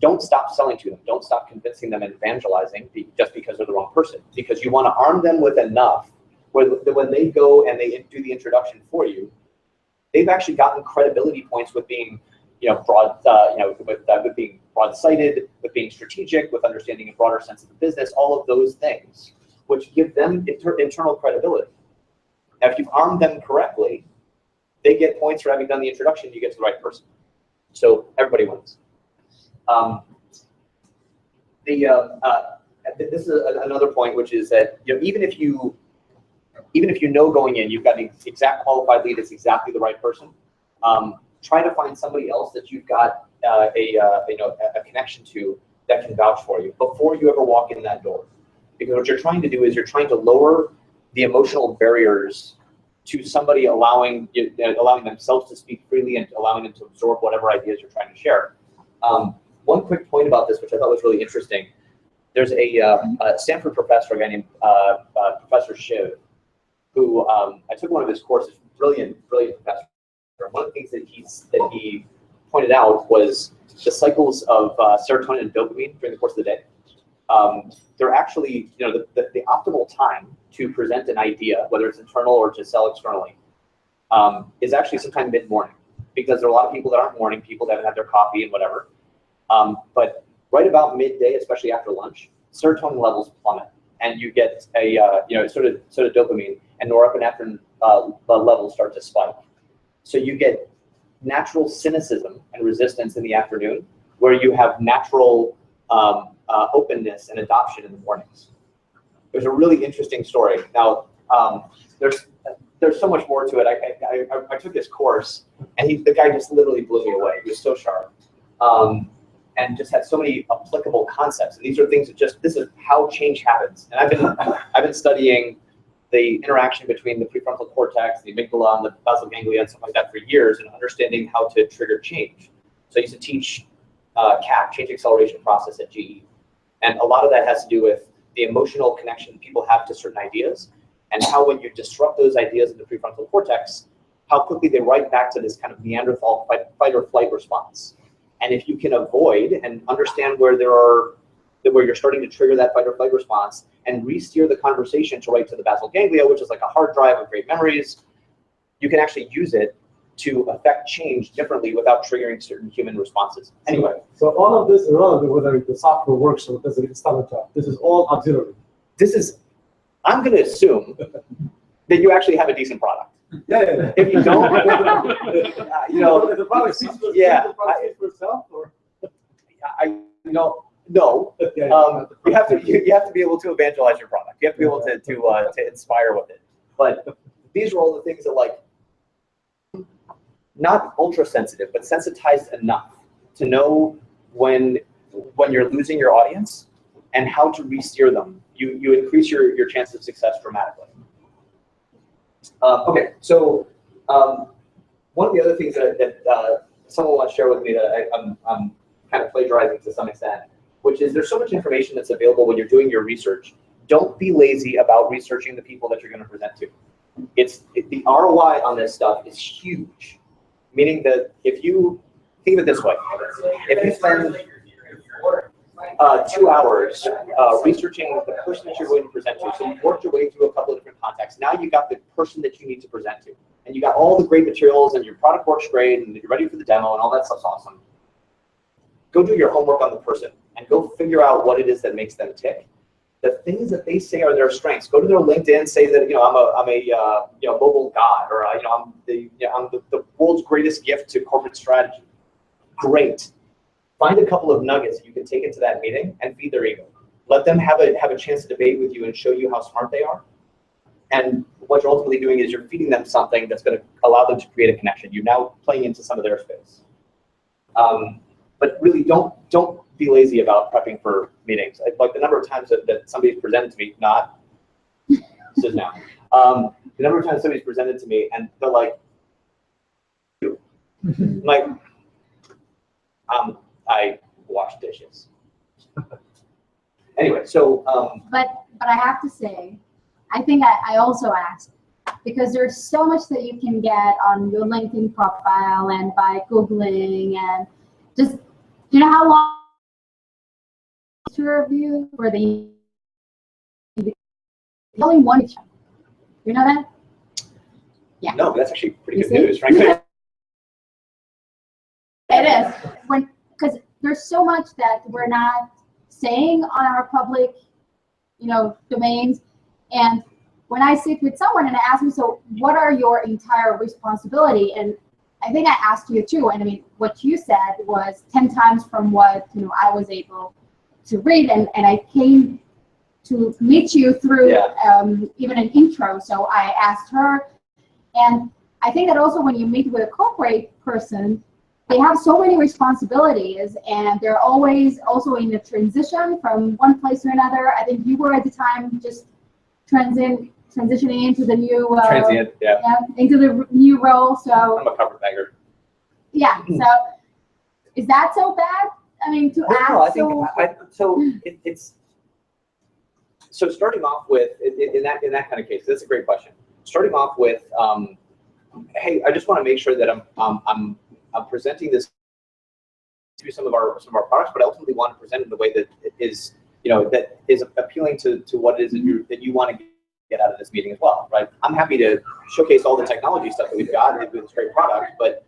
Speaker 2: don't stop selling to them. Don't stop convincing them and evangelizing just because they're the wrong person. Because you want to arm them with enough where when they go and they do the introduction for you, they've actually gotten credibility points with being, with being broad-sighted, with being strategic, with understanding a broader sense of the business, all of those things, which give them internal credibility. Now, if you've armed them correctly, they get points for having done the introduction. You get to the right person. So everybody wins. This is another point, which is that even if you know going in you've got an exact qualified lead, it's exactly the right person. Try to find somebody else that you've got a connection to that can vouch for you before you ever walk in that door. Because what you're trying to do is you're trying to lower the emotional barriers to somebody allowing themselves to speak freely and allowing them to absorb whatever ideas you're trying to share. One quick point about this, which I thought was really interesting. There's a Stanford professor, a guy named Professor Shiv, who I took one of his courses. Brilliant professor. One of the things that he pointed out was the cycles of serotonin and dopamine during the course of the day. They're actually, the optimal time to present an idea, whether it's internal or to sell externally, is actually sometime mid-morning, because there are a lot of people that aren't morning people that haven't had their coffee and whatever. But right about midday, especially after lunch, serotonin levels plummet, and you get a sort of dopamine and norepinephrine levels start to spike. So you get natural cynicism and resistance in the afternoon, where you have natural openness and adoption in the mornings. There's a really interesting story. Now, there's so much more to it. I took this course, and the guy just literally blew me away. He was so sharp. and just had so many applicable concepts. And these are things that this is how change happens. And I've been studying the interaction between the prefrontal cortex, the amygdala, and the basal ganglia and stuff like that for years, and understanding how to trigger change. So I used to teach CAP, change acceleration process at GE. And a lot of that has to do with the emotional connection people have to certain ideas, and how when you disrupt those ideas in the prefrontal cortex, how quickly they write back to this kind of Neanderthal fight or flight response. And if you can avoid and understand where you're starting to trigger that fight or flight response and re-steer the conversation to right to the basal ganglia, which is like a hard drive of great memories, you can actually use it to affect change differently without triggering certain human responses. Anyway.
Speaker 5: So all of this is relevant whether the software works or doesn't. It's not a job. This is all auxiliary.
Speaker 2: I'm going to assume that you actually have a decent product.
Speaker 5: Yeah.
Speaker 2: If you don't,
Speaker 5: If the product speaks for itself, or
Speaker 2: no. You have to be able to evangelize your product. You have to be able to inspire with it. But these are all the things that, like, not ultra sensitive, but sensitized enough to know when you're losing your audience and how to re-steer them. You increase your chances of success dramatically. Okay, so one of the other things that someone wants to share with me that I'm kind of plagiarizing to some extent, which is there's so much information that's available when you're doing your research. Don't be lazy about researching the people that you're going to present to. The ROI on this stuff is huge, meaning that if you think of it this way, if you spend 2 hours researching the person that you're going to present to, so you've worked your way through a couple of different contexts, now you got the person that you need to present to, and you got all the great materials, and your product works great, and you're ready for the demo, and all that stuff's awesome. Go do your homework on the person, and go figure out what it is that makes them tick. The things that they say are their strengths. Go to their LinkedIn, say that I'm a mobile god, or I'm the world's greatest gift to corporate strategy. Great. Find a couple of nuggets that you can take into that meeting and feed their ego. Let them have a chance to debate with you and show you how smart they are. And what you're ultimately doing is you're feeding them something that's going to allow them to create a connection. You're now playing into some of their space. But really, don't be lazy about prepping for meetings. Like the number of times that somebody's presented to me, sit down. The number of times somebody's presented to me and they're like, I wash dishes. Anyway, so.
Speaker 4: But I have to say, I think I also asked, because there's so much that you can get on your LinkedIn profile and by Googling and just, how long to review for the only one. You know that? Yeah.
Speaker 2: No, but that's actually pretty good news, frankly.
Speaker 4: It is. Because there's so much that we're not saying on our public, domains. And when I sit with someone and I ask them, so what are your entire responsibility? And I think I asked you too. And I mean, what you said was 10 times from what I was able to read. And I came to meet you through even an intro. So I asked her. And I think that also when you meet with a corporate person, they have so many responsibilities, and they're always also in a transition from one place to another. I think you were at the time just transitioning into the new into the new role. So
Speaker 2: I'm a carpetbagger.
Speaker 4: Yeah. So is that so bad? I mean, to ask.
Speaker 2: No, I think it's so starting off with in that kind of case. That's a great question. Starting off with, hey, I just want to make sure that I'm presenting this to some of our products, but I ultimately want to present it in a way that is that is appealing to what it is that you want to get out of this meeting as well, right? I'm happy to showcase all the technology stuff that we've got with this great product, but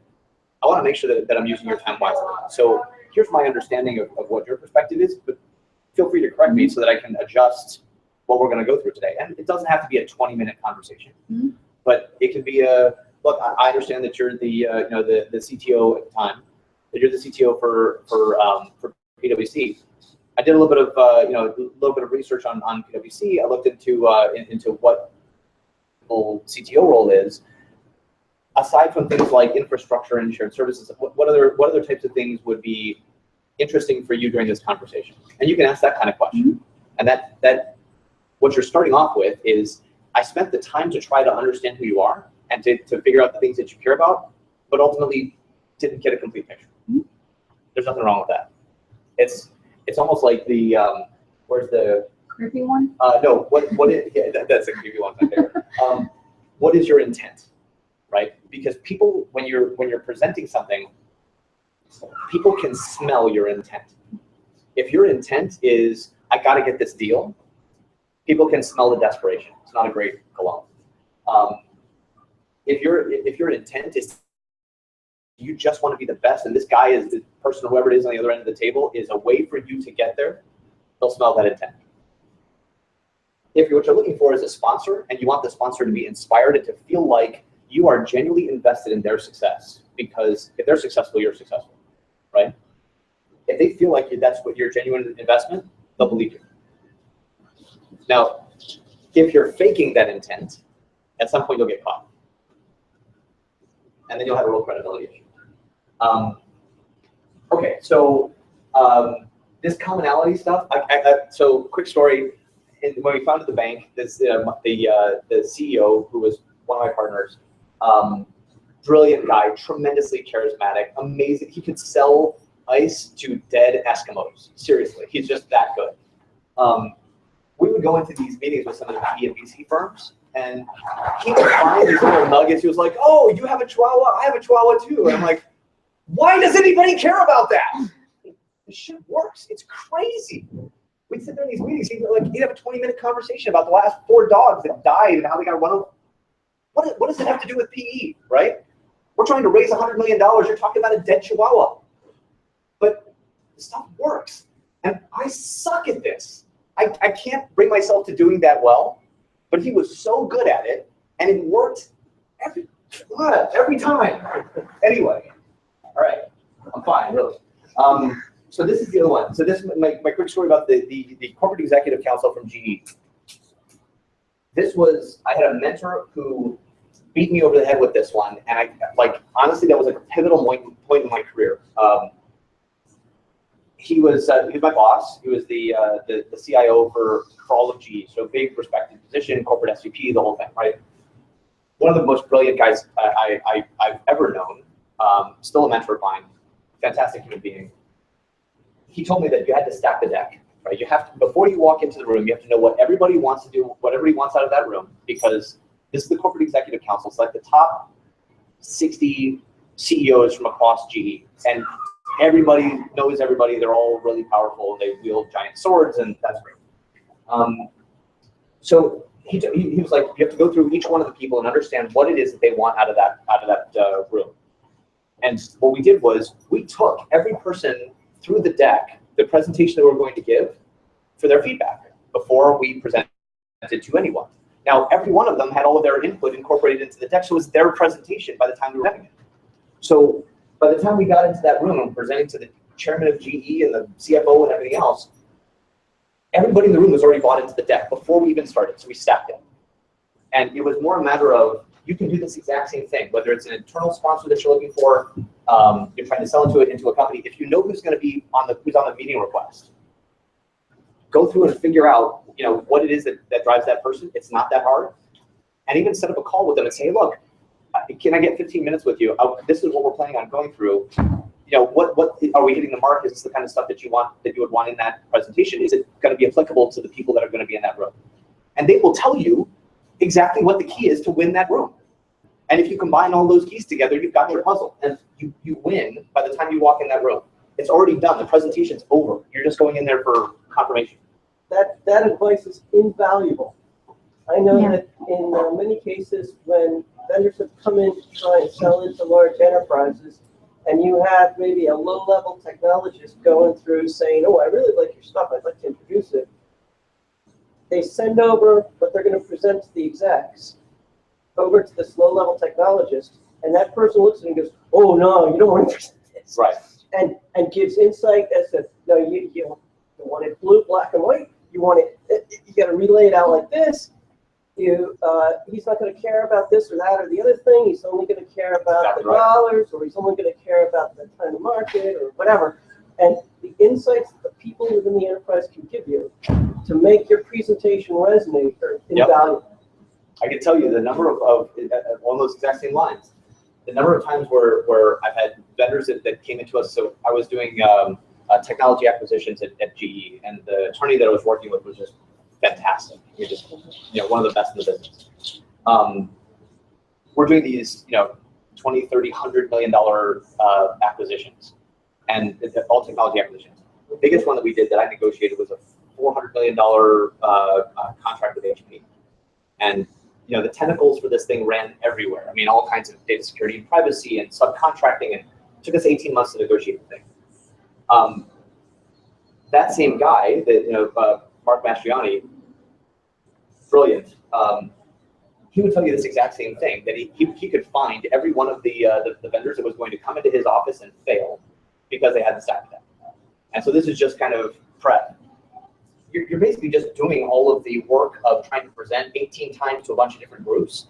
Speaker 2: I want to make sure that I'm using your time wisely. So here's my understanding of what your perspective is, but feel free to correct me so that I can adjust what we're going to go through today. And it doesn't have to be a 20-minute conversation, but it can be look, I understand that you're the the CTO at the time, that you're the CTO for PwC. I did a little bit of research on PwC. I looked into what the CTO role is. Aside from things like infrastructure and shared services, what other types of things would be interesting for you during this conversation? And you can ask that kind of question. And that what you're starting off with is, I spent the time to try to understand who you are and to figure out the things that you care about, but ultimately didn't get a complete picture. There's nothing wrong with that. It's almost like the where's the
Speaker 4: Creepy one?
Speaker 2: no, that's a creepy one right there. What is your intent, right? Because people, when you're presenting something, people can smell your intent. If your intent is, I got to get this deal, people can smell the desperation. It's not a great cologne. If your intent is you just want to be the best, and this guy is the person, whoever it is on the other end of the table, is a way for you to get there, they'll smell that intent. If what you're looking for is a sponsor, and you want the sponsor to be inspired and to feel like you are genuinely invested in their success, because if they're successful, you're successful, right? If they feel like that's what your genuine investment, they'll believe you. Now, if you're faking that intent, at some point you'll get caught. And then you'll have a real credibility issue. Okay, so this commonality stuff, so quick story. When we founded the bank, the CEO, who was one of my partners, brilliant guy, tremendously charismatic, amazing. He could sell ice to dead Eskimos. Seriously, he's just that good. We would go into these meetings with some of the PE and VC firms, and he would find these little nuggets. He was like, "Oh, you have a Chihuahua? I have a Chihuahua too." And I'm like, "Why does anybody care about that? This shit works. It's crazy." We'd sit there in these meetings, he'd have a 20-minute conversation about the last 4 dogs that died and how they got run over. What does it have to do with PE, right? We're trying to raise $100 million. You're talking about a dead Chihuahua. But the stuff works. And I suck at this. I can't bring myself to doing that well, but he was so good at it, and it worked every time. Anyway, all right, I'm fine, really. So this is the other one. So this is my quick story about the corporate executive council from GE. This was, I had a mentor who beat me over the head with this one, and honestly, that was a pivotal point in my career. He was my boss. He was the CIO for all of GE, so big respected position, corporate SVP, the whole thing, right? One of the most brilliant guys I've ever known. Still a mentor of mine, fantastic human being. He told me that you had to stack the deck, right? You have to, before you walk into the room, you have to know what everybody wants to do, what everybody wants out of that room, because this is the corporate executive council. It's like the top 60 CEOs from across GE, and everybody knows everybody. They're all really powerful. They wield giant swords, and that's great. So he was like, you have to go through each one of the people and understand what it is that they want out of that room. And what we did was we took every person through the deck, the presentation that we're going to give, for their feedback before we presented to anyone. Now, every one of them had all of their input incorporated into the deck, so it was their presentation by the time we were having it. So by the time we got into that room and presenting to the chairman of GE and the CFO and everything else, everybody in the room was already bought into the deck before we even started, so we stacked it. And it was more a matter of, you can do this exact same thing, whether it's an internal sponsor that you're looking for, you're trying to sell into a company. If you know who's going to be who's on the meeting request, go through and figure out, what it is that drives that person. It's not that hard, and even set up a call with them and say, look, can I get 15 minutes with you? This is what we're planning on going through. What are we hitting the mark? Is this the kind of stuff that you would want in that presentation? Is it going to be applicable to the people that are going to be in that room? And they will tell you exactly what the key is to win that room. And if you combine all those keys together, you've got your puzzle, and you win by the time you walk in that room. It's already done. The presentation's over. You're just going in there for confirmation.
Speaker 3: That advice is invaluable. I know that in many cases when vendors have come in to try and sell into large enterprises, and you have maybe a low-level technologist going through saying, oh, I really like your stuff, I'd like to introduce it. They send over what they're going to present to the execs over to this low-level technologist, and that person looks at it and goes, oh, no, you don't want to present this.
Speaker 2: Right.
Speaker 3: And gives insight as to, no, you want it blue, black, and white. You want it, you got to relay it out like this. He's not going to care about this or that or the other thing. He's only going to care about the dollars, or he's only going to care about the time to market or whatever. And the insights that the people within the enterprise can give you to make your presentation resonate are invaluable.
Speaker 2: I can tell you the number of along those exact same lines, the number of times where I've had vendors that came into us. So I was doing technology acquisitions at GE, and the attorney that I was working with was just fantastic. He was just, one of the best in the business. We're doing these, 20, 30, $100 million acquisitions, and all technology acquisitions. The biggest one that we did that I negotiated was a $400 million contract with HP. And the tentacles for this thing ran everywhere. I mean, all kinds of data security and privacy and subcontracting, and it took us 18 months to negotiate the thing. That same guy, Mark Mastriani, brilliant. He would tell you this exact same thing, that he could find every one of the vendors that was going to come into his office and fail because they had the stack deck. And so this is just kind of prep. You're basically just doing all of the work of trying to present 18 times to a bunch of different groups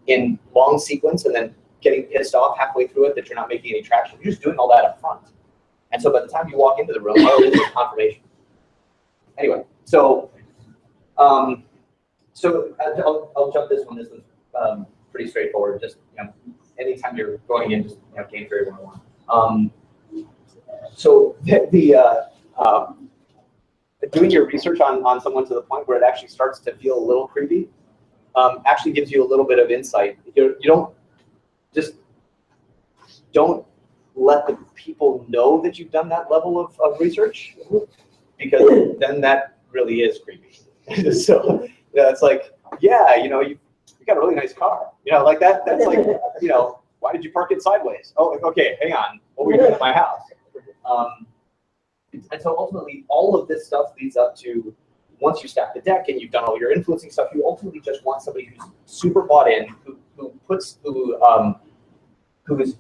Speaker 2: in long sequence, and then getting pissed off halfway through it that you're not making any traction. You're just doing all that up front. And so by the time you walk into the room, all it is confirmation. Anyway, so I'll jump this one. This one's pretty straightforward. Just anytime you're going in, just game theory 101. So doing your research on someone to the point where it actually starts to feel a little creepy actually gives you a little bit of insight. You don't let the people know that you've done that level of research, because then that really is creepy. So it's like, you got a really nice car. Like that. That's like, why did you park it sideways? Oh, okay, hang on. What were you doing at my house? And so ultimately, all of this stuff leads up to, once you stack the deck and you've done all your influencing stuff, you ultimately just want somebody who's super bought in, who has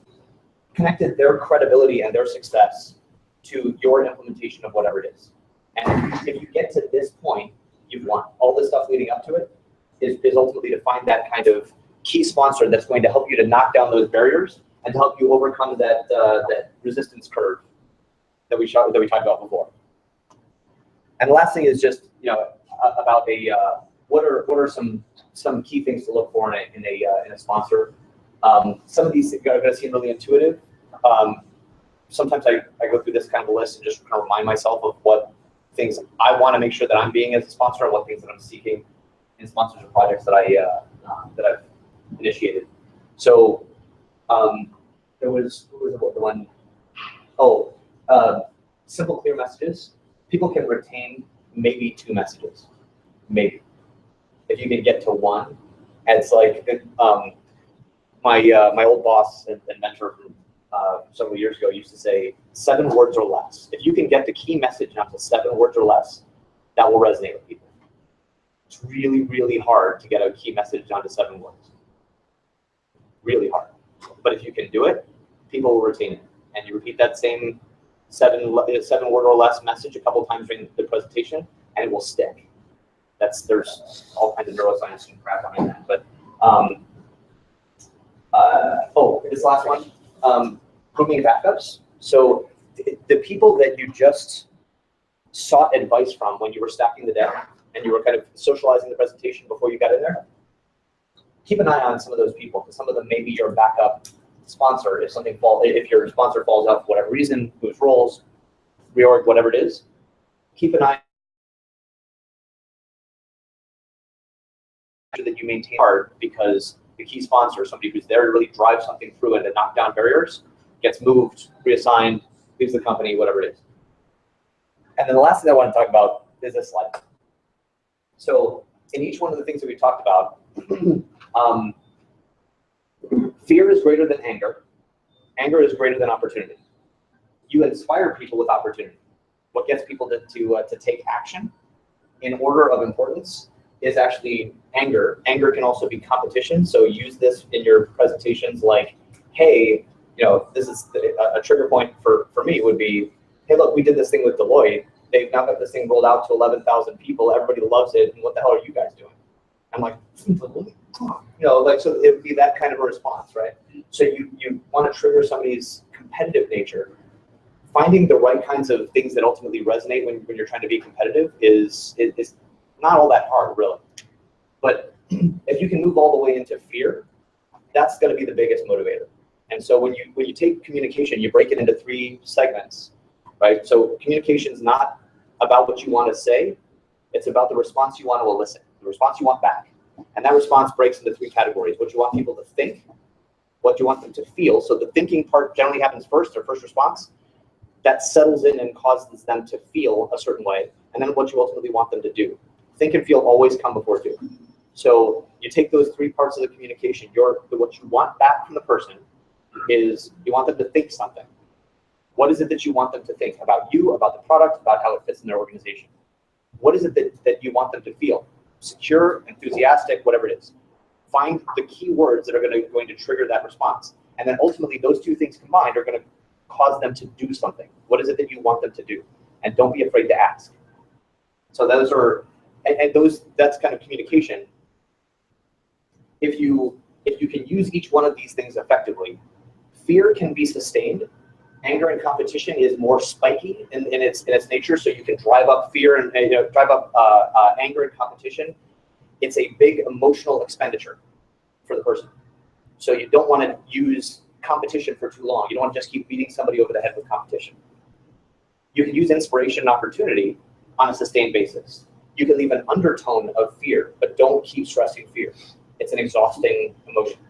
Speaker 2: connected their credibility and their success to your implementation of whatever it is. And if you get to this point, you've won. All the stuff leading up to it is ultimately to find that kind of key sponsor that's going to help you to knock down those barriers and to help you overcome that resistance curve that we talked about before. And the last thing is just about what are some key things to look for in a sponsor. Some of these things are going to seem really intuitive. Sometimes I go through this kind of a list and just kind of remind myself of what things I want to make sure that I'm being as a sponsor, and what things that I'm seeking in sponsors or projects that I've initiated. So there was the one. Simple, clear messages. People can retain maybe 2 messages, maybe. If you can get to 1, it's like my old boss and mentor from several years ago used to say 7 words or less. If you can get the key message down to 7 words or less, that will resonate with people. It's really, really hard to get a key message down to 7 words. Really hard. But if you can do it, people will retain it. And you repeat that same 7 word or less message a couple times during the presentation, and it will stick. There's all kinds of neuroscience and crap behind that. But this last one, grouping backups. So the people that you just sought advice from when you were stacking the deck and you were kind of socializing the presentation before you got in there, keep an eye on some of those people, because some of them may be your backup sponsor if your sponsor falls out for whatever reason, moves roles, reorg, whatever it is. Keep an eye that you maintain hard, because the key sponsor, somebody who's there to really drive something through and to knock down barriers, gets moved, reassigned, leaves the company, whatever it is. And then the last thing I want to talk about is this slide. So in each one of the things that we talked about, fear is greater than anger. Anger is greater than opportunity. You inspire people with opportunity. What gets people to take action in order of importance is actually anger. Anger can also be competition. So use this in your presentations like, hey, this is a trigger point for me would be, hey, look, we did this thing with Deloitte. They've now got this thing rolled out to 11,000 people. Everybody loves it. And what the hell are you guys doing? I'm like, so it would be that kind of a response, right? So you want to trigger somebody's competitive nature finding the right kinds of things that ultimately resonate when you're trying to be competitive is not all that hard, really. But if you can move all the way into fear, that's going to be the biggest motivator. And so when you take communication, you break it into 3 segments, right? So communication is not about what you want to say. It's about the response you want to elicit, the response you want back. And that response breaks into 3 categories: what you want people to think, what you want them to feel. So the thinking part generally happens first, their first response. That settles in and causes them to feel a certain way. And then what you ultimately want them to do. Think and feel always come before do. So you take those 3 parts of the communication. What you want back from the person is you want them to think something. What is it that you want them to think about you, about the product, about how it fits in their organization? What is it that you want them to feel? Secure, enthusiastic, whatever it is. Find the key words that are going to trigger that response. And then ultimately those 2 things combined are going to cause them to do something. What is it that you want them to do? And don't be afraid to ask. So those are, that's kind of communication. If you can use each one of these things effectively, fear can be sustained. Anger and competition is more spiky in its nature, so you can drive up fear and drive up anger and competition. It's a big emotional expenditure for the person. So you don't want to use competition for too long. You don't want to just keep beating somebody over the head with competition. You can use inspiration and opportunity on a sustained basis. You can leave an undertone of fear, but don't keep stressing fear. It's an exhausting emotion.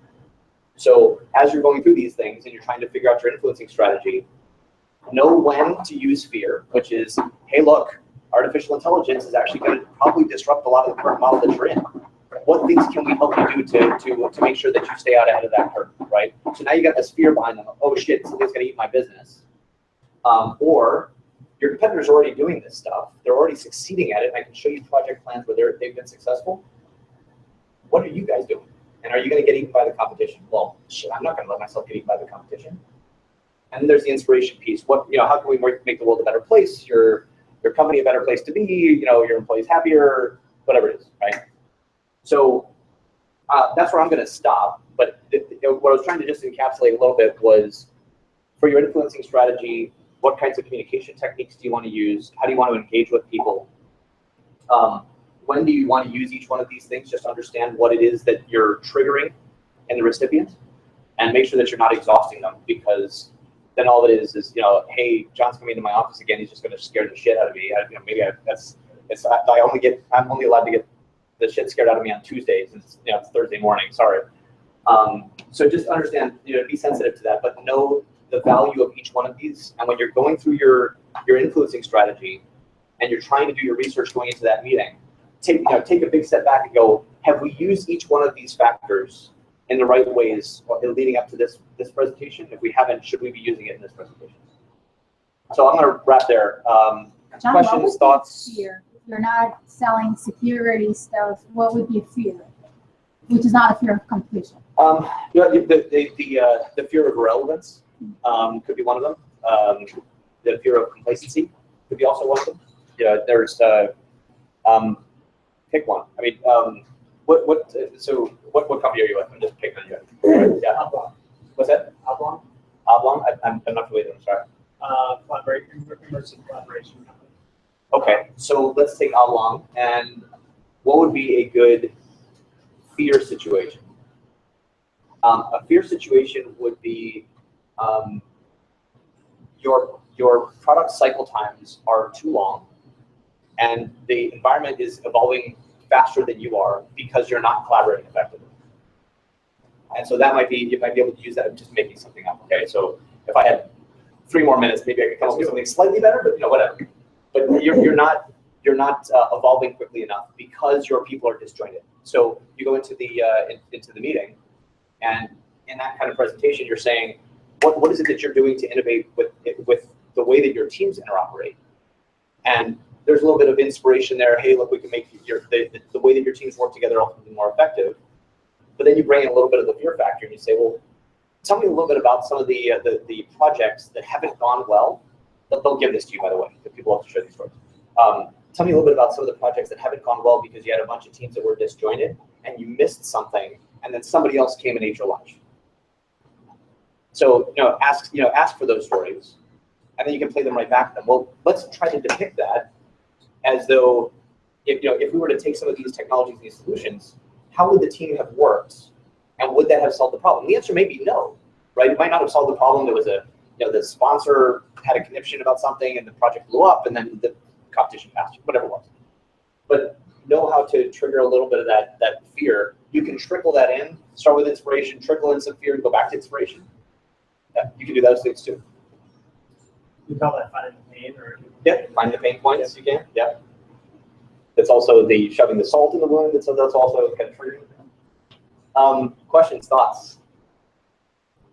Speaker 2: So as you're going through these things and you're trying to figure out your influencing strategy, know when to use fear, which is, hey, look, artificial intelligence is actually going to probably disrupt a lot of the current model that you're in. What things can we help you do to make sure that you stay out ahead of that curve, right? So now you got this fear behind them. Oh shit, something's going to eat my business. Or your competitors are already doing this stuff. They're already succeeding at it. And I can show you project plans where they've been successful. What are you guys doing? And are you going to get eaten by the competition? Well, shit, I'm not going to let myself get eaten by the competition. And then there's the inspiration piece. How can we make the world a better place? Your company a better place to be? Your employees happier? Whatever it is, right? So that's where I'm going to stop. But what I was trying to just encapsulate a little bit was, for your influencing strategy, what kinds of communication techniques do you want to use? How do you want to engage with people? When do you want to use each one of these things? Just understand what it is that you're triggering in the recipient, and make sure that you're not exhausting them, because then all it is, hey, John's coming into my office again. He's just going to scare the shit out of me. I'm only allowed to get the shit scared out of me on Tuesdays. It's Thursday morning. Sorry. So just understand, be sensitive to that, but know the value of each one of these. And when you're going through your influencing strategy and you're trying to do your research going into that meeting, take a big step back and go, have we used each one of these factors in the right ways leading up to this presentation? If we haven't, should we be using it in this presentation? So I'm going to wrap there.
Speaker 4: John,
Speaker 2: Questions, thoughts?
Speaker 4: Fear? If you're not selling security stuff, what would be fear? Which is not a fear of competition. The fear of irrelevance could be one of them. The fear of complacency could be also one of them. There's pick one. I mean, what company are you with? I'm just picking on you. Yeah.
Speaker 6: Oblong.
Speaker 2: What's that?
Speaker 6: Oblong.
Speaker 2: Oblong? I'm not familiar. I'm sorry.
Speaker 6: Immersive collaboration company.
Speaker 2: Okay, so let's take Oblong. And what would be a good fear situation? A fear situation would be your product cycle times are too long, and the environment is evolving faster than you are because you're not collaborating effectively. And so that you might be able to use that just making something up. Okay, so if I had 3 more minutes, maybe I could come up with something slightly better, but whatever. But you're not evolving quickly enough because your people are disjointed. So you go into the meeting, and in that kind of presentation, you're saying, what is it that you're doing to innovate with the way that your teams interoperate? And there's a little bit of inspiration there. Hey, look, we can make the way that your teams work together ultimately more effective. But then you bring in a little bit of the fear factor, and you say, well, tell me a little bit about some of the projects that haven't gone well. They'll give this to you, by the way, if people love to share these stories. Tell me a little bit about some of the projects that haven't gone well because you had a bunch of teams that were disjointed and you missed something, and then somebody else came and ate your lunch. So ask for those stories, and then you can play them right back at them. Well, let's try to depict that as though, if we were to take some of these technologies, these solutions, how would the team have worked, and would that have solved the problem? The answer may be no, right? It might not have solved the problem. There was the sponsor had a conniption about something, and the project blew up, and then the competition passed, whatever it was. But know how to trigger a little bit of that fear. You can trickle that in, start with inspiration, trickle in some fear, and go back to inspiration. Yeah, you can do those things too.
Speaker 6: You call that finding the pain, or?
Speaker 2: Yeah, find the pain points, you can, yeah. That's also the shoving the salt in the wound, that's also kind of triggering. Questions, thoughts?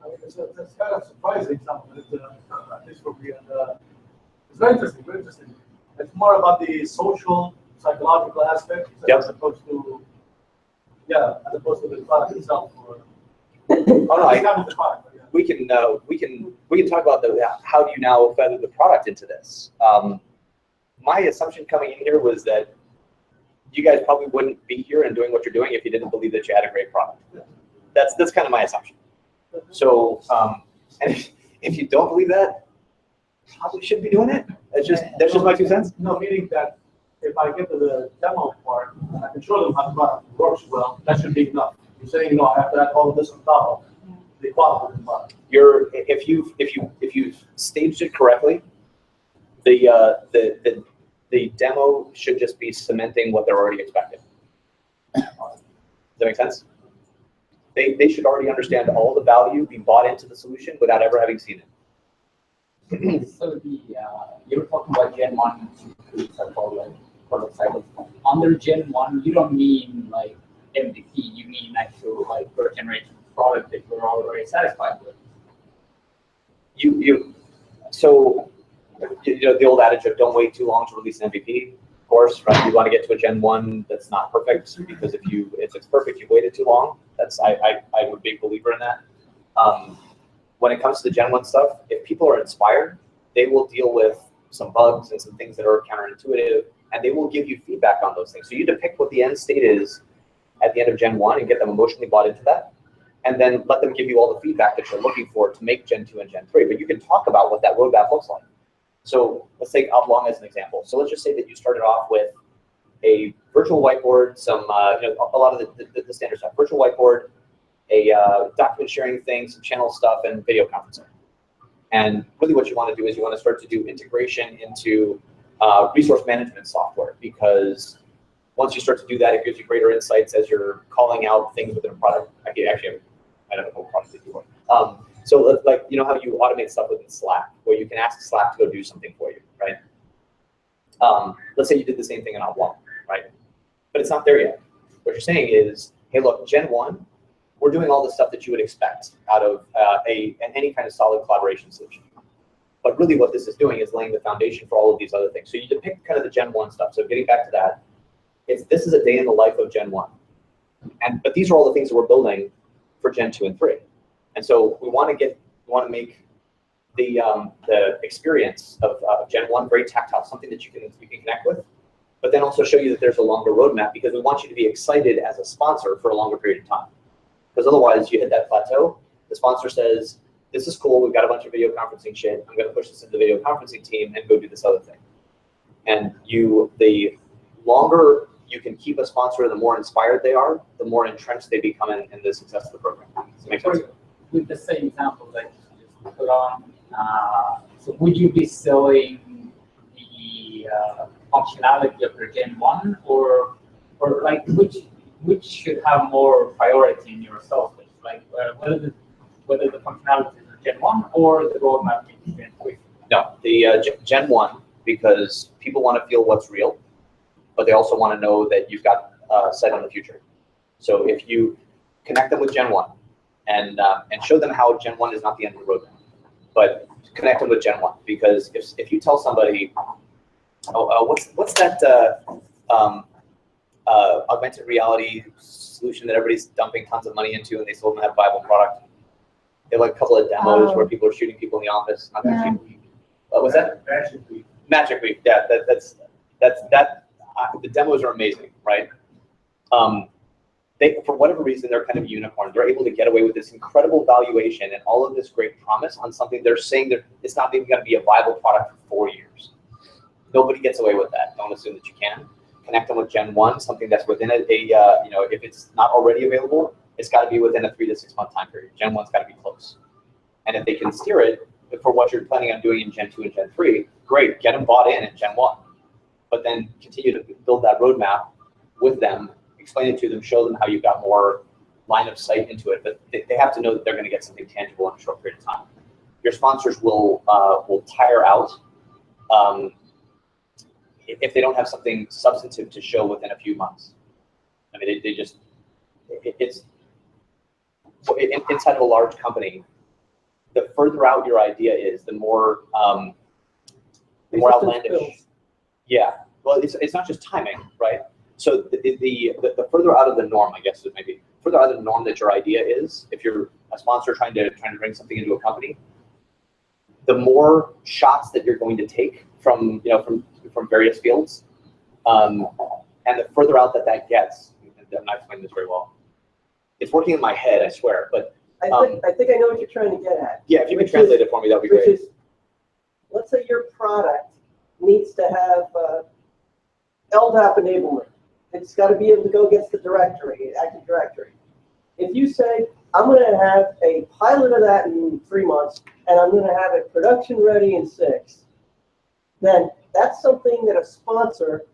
Speaker 5: I mean, it's kind of surprising, something, at least for me, and it's very interesting, very interesting. It's more about the social, psychological aspect,
Speaker 2: Yep.
Speaker 5: as opposed to the product itself.
Speaker 2: The product, yeah. We can talk about how do you now feather the product into this. My assumption coming in here was that you guys probably wouldn't be here and doing what you're doing if you didn't believe that you had a great product. That's kind of my assumption. So, and if you don't believe that, probably shouldn't be doing it. That's just my 2 cents.
Speaker 5: No, meaning that if I get to the demo part, I can show them how the product works well. That should be enough. You're saying, no, I have to add all of this on top of the quality of the product.
Speaker 2: If you've staged it correctly, the demo should just be cementing what they're already expecting. Does that make sense? They should already understand all the value, be bought into the solution without ever having seen it.
Speaker 7: So you were talking about Gen 1 and 2 called like product cycles. Under Gen 1, you don't mean like MVP, you mean actual like first generation product that you're already satisfied with.
Speaker 2: So the old adage of don't wait too long to release an MVP, of course, right? You want to get to a Gen 1 that's not perfect, because if it's perfect, you've waited too long. I'm a big believer in that. When it comes to the Gen 1 stuff, if people are inspired, they will deal with some bugs and some things that are counterintuitive, and they will give you feedback on those things. So you depict what the end state is at the end of Gen 1 and get them emotionally bought into that, and then let them give you all the feedback that you're looking for to make Gen 2 and Gen 3. But you can talk about what that roadmap looks like. So let's take Oblong as an example. So let's just say that you started off with a virtual whiteboard, some a lot of the standard stuff, virtual whiteboard, a document sharing thing, some channel stuff, and video conferencing. And really what you want to do is you want to start to do integration into resource management software, because once you start to do that, it gives you greater insights as you're calling out things within a product. I don't know what product you want. So like, how you automate stuff within Slack, where you can ask Slack to go do something for you, right? Let's say you did the same thing in Oblong, right? But it's not there yet. What you're saying is, hey, look, Gen 1, we're doing all the stuff that you would expect out of any kind of solid collaboration solution. But really what this is doing is laying the foundation for all of these other things. So you depict kind of the Gen 1 stuff. So getting back to that, this is a day in the life of Gen 1. But these are all the things that we're building for Gen 2 and 3. And so we want to make the experience of Gen 1 very tactile, something that you can connect with, but then also show you that there's a longer roadmap, because we want you to be excited as a sponsor for a longer period of time. Because otherwise you hit that plateau, the sponsor says, this is cool, we've got a bunch of video conferencing shit, I'm gonna push this into the video conferencing team and go do this other thing. And the longer you can keep a sponsor, the more inspired they are, the more entrenched they become in the success of the program. Does that make sense?
Speaker 7: With the same example that you just put on, so would you be selling the functionality of your Gen 1, or like which should have more priority in your sales pitch? Like whether the functionality is Gen 1 or the roadmap in Gen 3?
Speaker 2: No, the Gen 1, because people want to feel what's real, but they also want to know that you've got sight on the future. So if you connect them with Gen 1 and show them how Gen 1 is not the end of the roadmap, but connect them with Gen 1, because if you tell somebody, what's that augmented reality solution that everybody's dumping tons of money into and they still don't have a viable product? They have like a couple of demos where people are shooting people in the office. Not Magic Week. What was that?
Speaker 5: Magic Week.
Speaker 2: Magic Week. Yeah, that's the demos are amazing, right? for whatever reason, they're kind of a unicorn. They're able to get away with this incredible valuation and all of this great promise on something they're saying that it's not even going to be a viable product for 4 years. Nobody gets away with that. Don't assume that you can. Connect them with Gen 1, something that's within if it's not already available, it's got to be within a 3 to 6 month time period. Gen 1's got to be close. And if they can steer it for what you're planning on doing in Gen 2 and Gen 3, great, get them bought in Gen 1. But then continue to build that roadmap with them, explain it to them, show them how you've got more line of sight into it. But they have to know that they're going to get something tangible in a short period of time. Your sponsors will tire out if they don't have something substantive to show within a few months. I mean, it's inside of a large company, the further out your idea is, the more outlandish. Yeah, well, it's not just timing, right? So the further out of the norm, I guess it may be, further out of the norm that your idea is, if you're a sponsor trying to bring something into a company, the more shots that you're going to take from various fields, and the further out that gets. I'm not explaining this very well. It's working in my head, I swear. But
Speaker 3: I think I know what you're trying to get at.
Speaker 2: Yeah, if you can translate it for me, that'd be great.
Speaker 3: Which is, let's say your product needs to have LDAP enablement. It's got to be able to go against the directory, Active Directory. If you say, I'm going to have a pilot of that in 3 months, and I'm going to have it production ready in 6, then that's something that a sponsor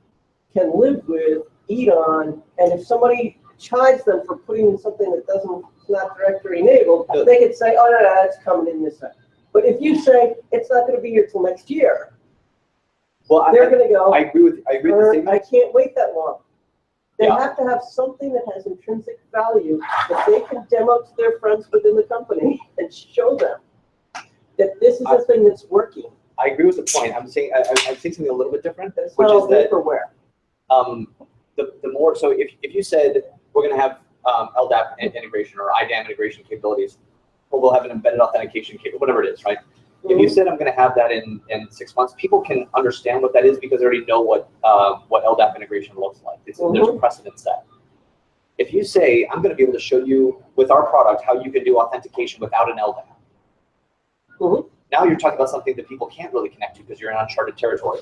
Speaker 3: can live with, eat on, and if somebody chides them for putting in something that it's not directory enabled, they could say, oh, no, it's coming in this time. But if you say, it's not going to be here till next year,
Speaker 2: well,
Speaker 3: they're going to go,
Speaker 2: I agree with the statement.
Speaker 3: I can't wait that long. They
Speaker 2: Yeah.
Speaker 3: have to have something that has intrinsic value that they can demo to their friends within the company and show them that this is a thing that's working.
Speaker 2: I agree with the point. I'm saying something a little bit different,
Speaker 3: That's
Speaker 2: which
Speaker 3: not
Speaker 2: is
Speaker 3: all
Speaker 2: that
Speaker 3: vaporware.
Speaker 2: the more, so if you said we're going to have LDAP integration or IDAM integration capabilities, or we'll have an embedded authentication capability, whatever it is, right? If you said I'm going to have that in 6 months, people can understand what that is because they already know what LDAP integration looks like. There's a precedent set. If you say I'm going to be able to show you with our product how you can do authentication without an LDAP, now you're talking about something that people can't really connect to because you're in uncharted territory.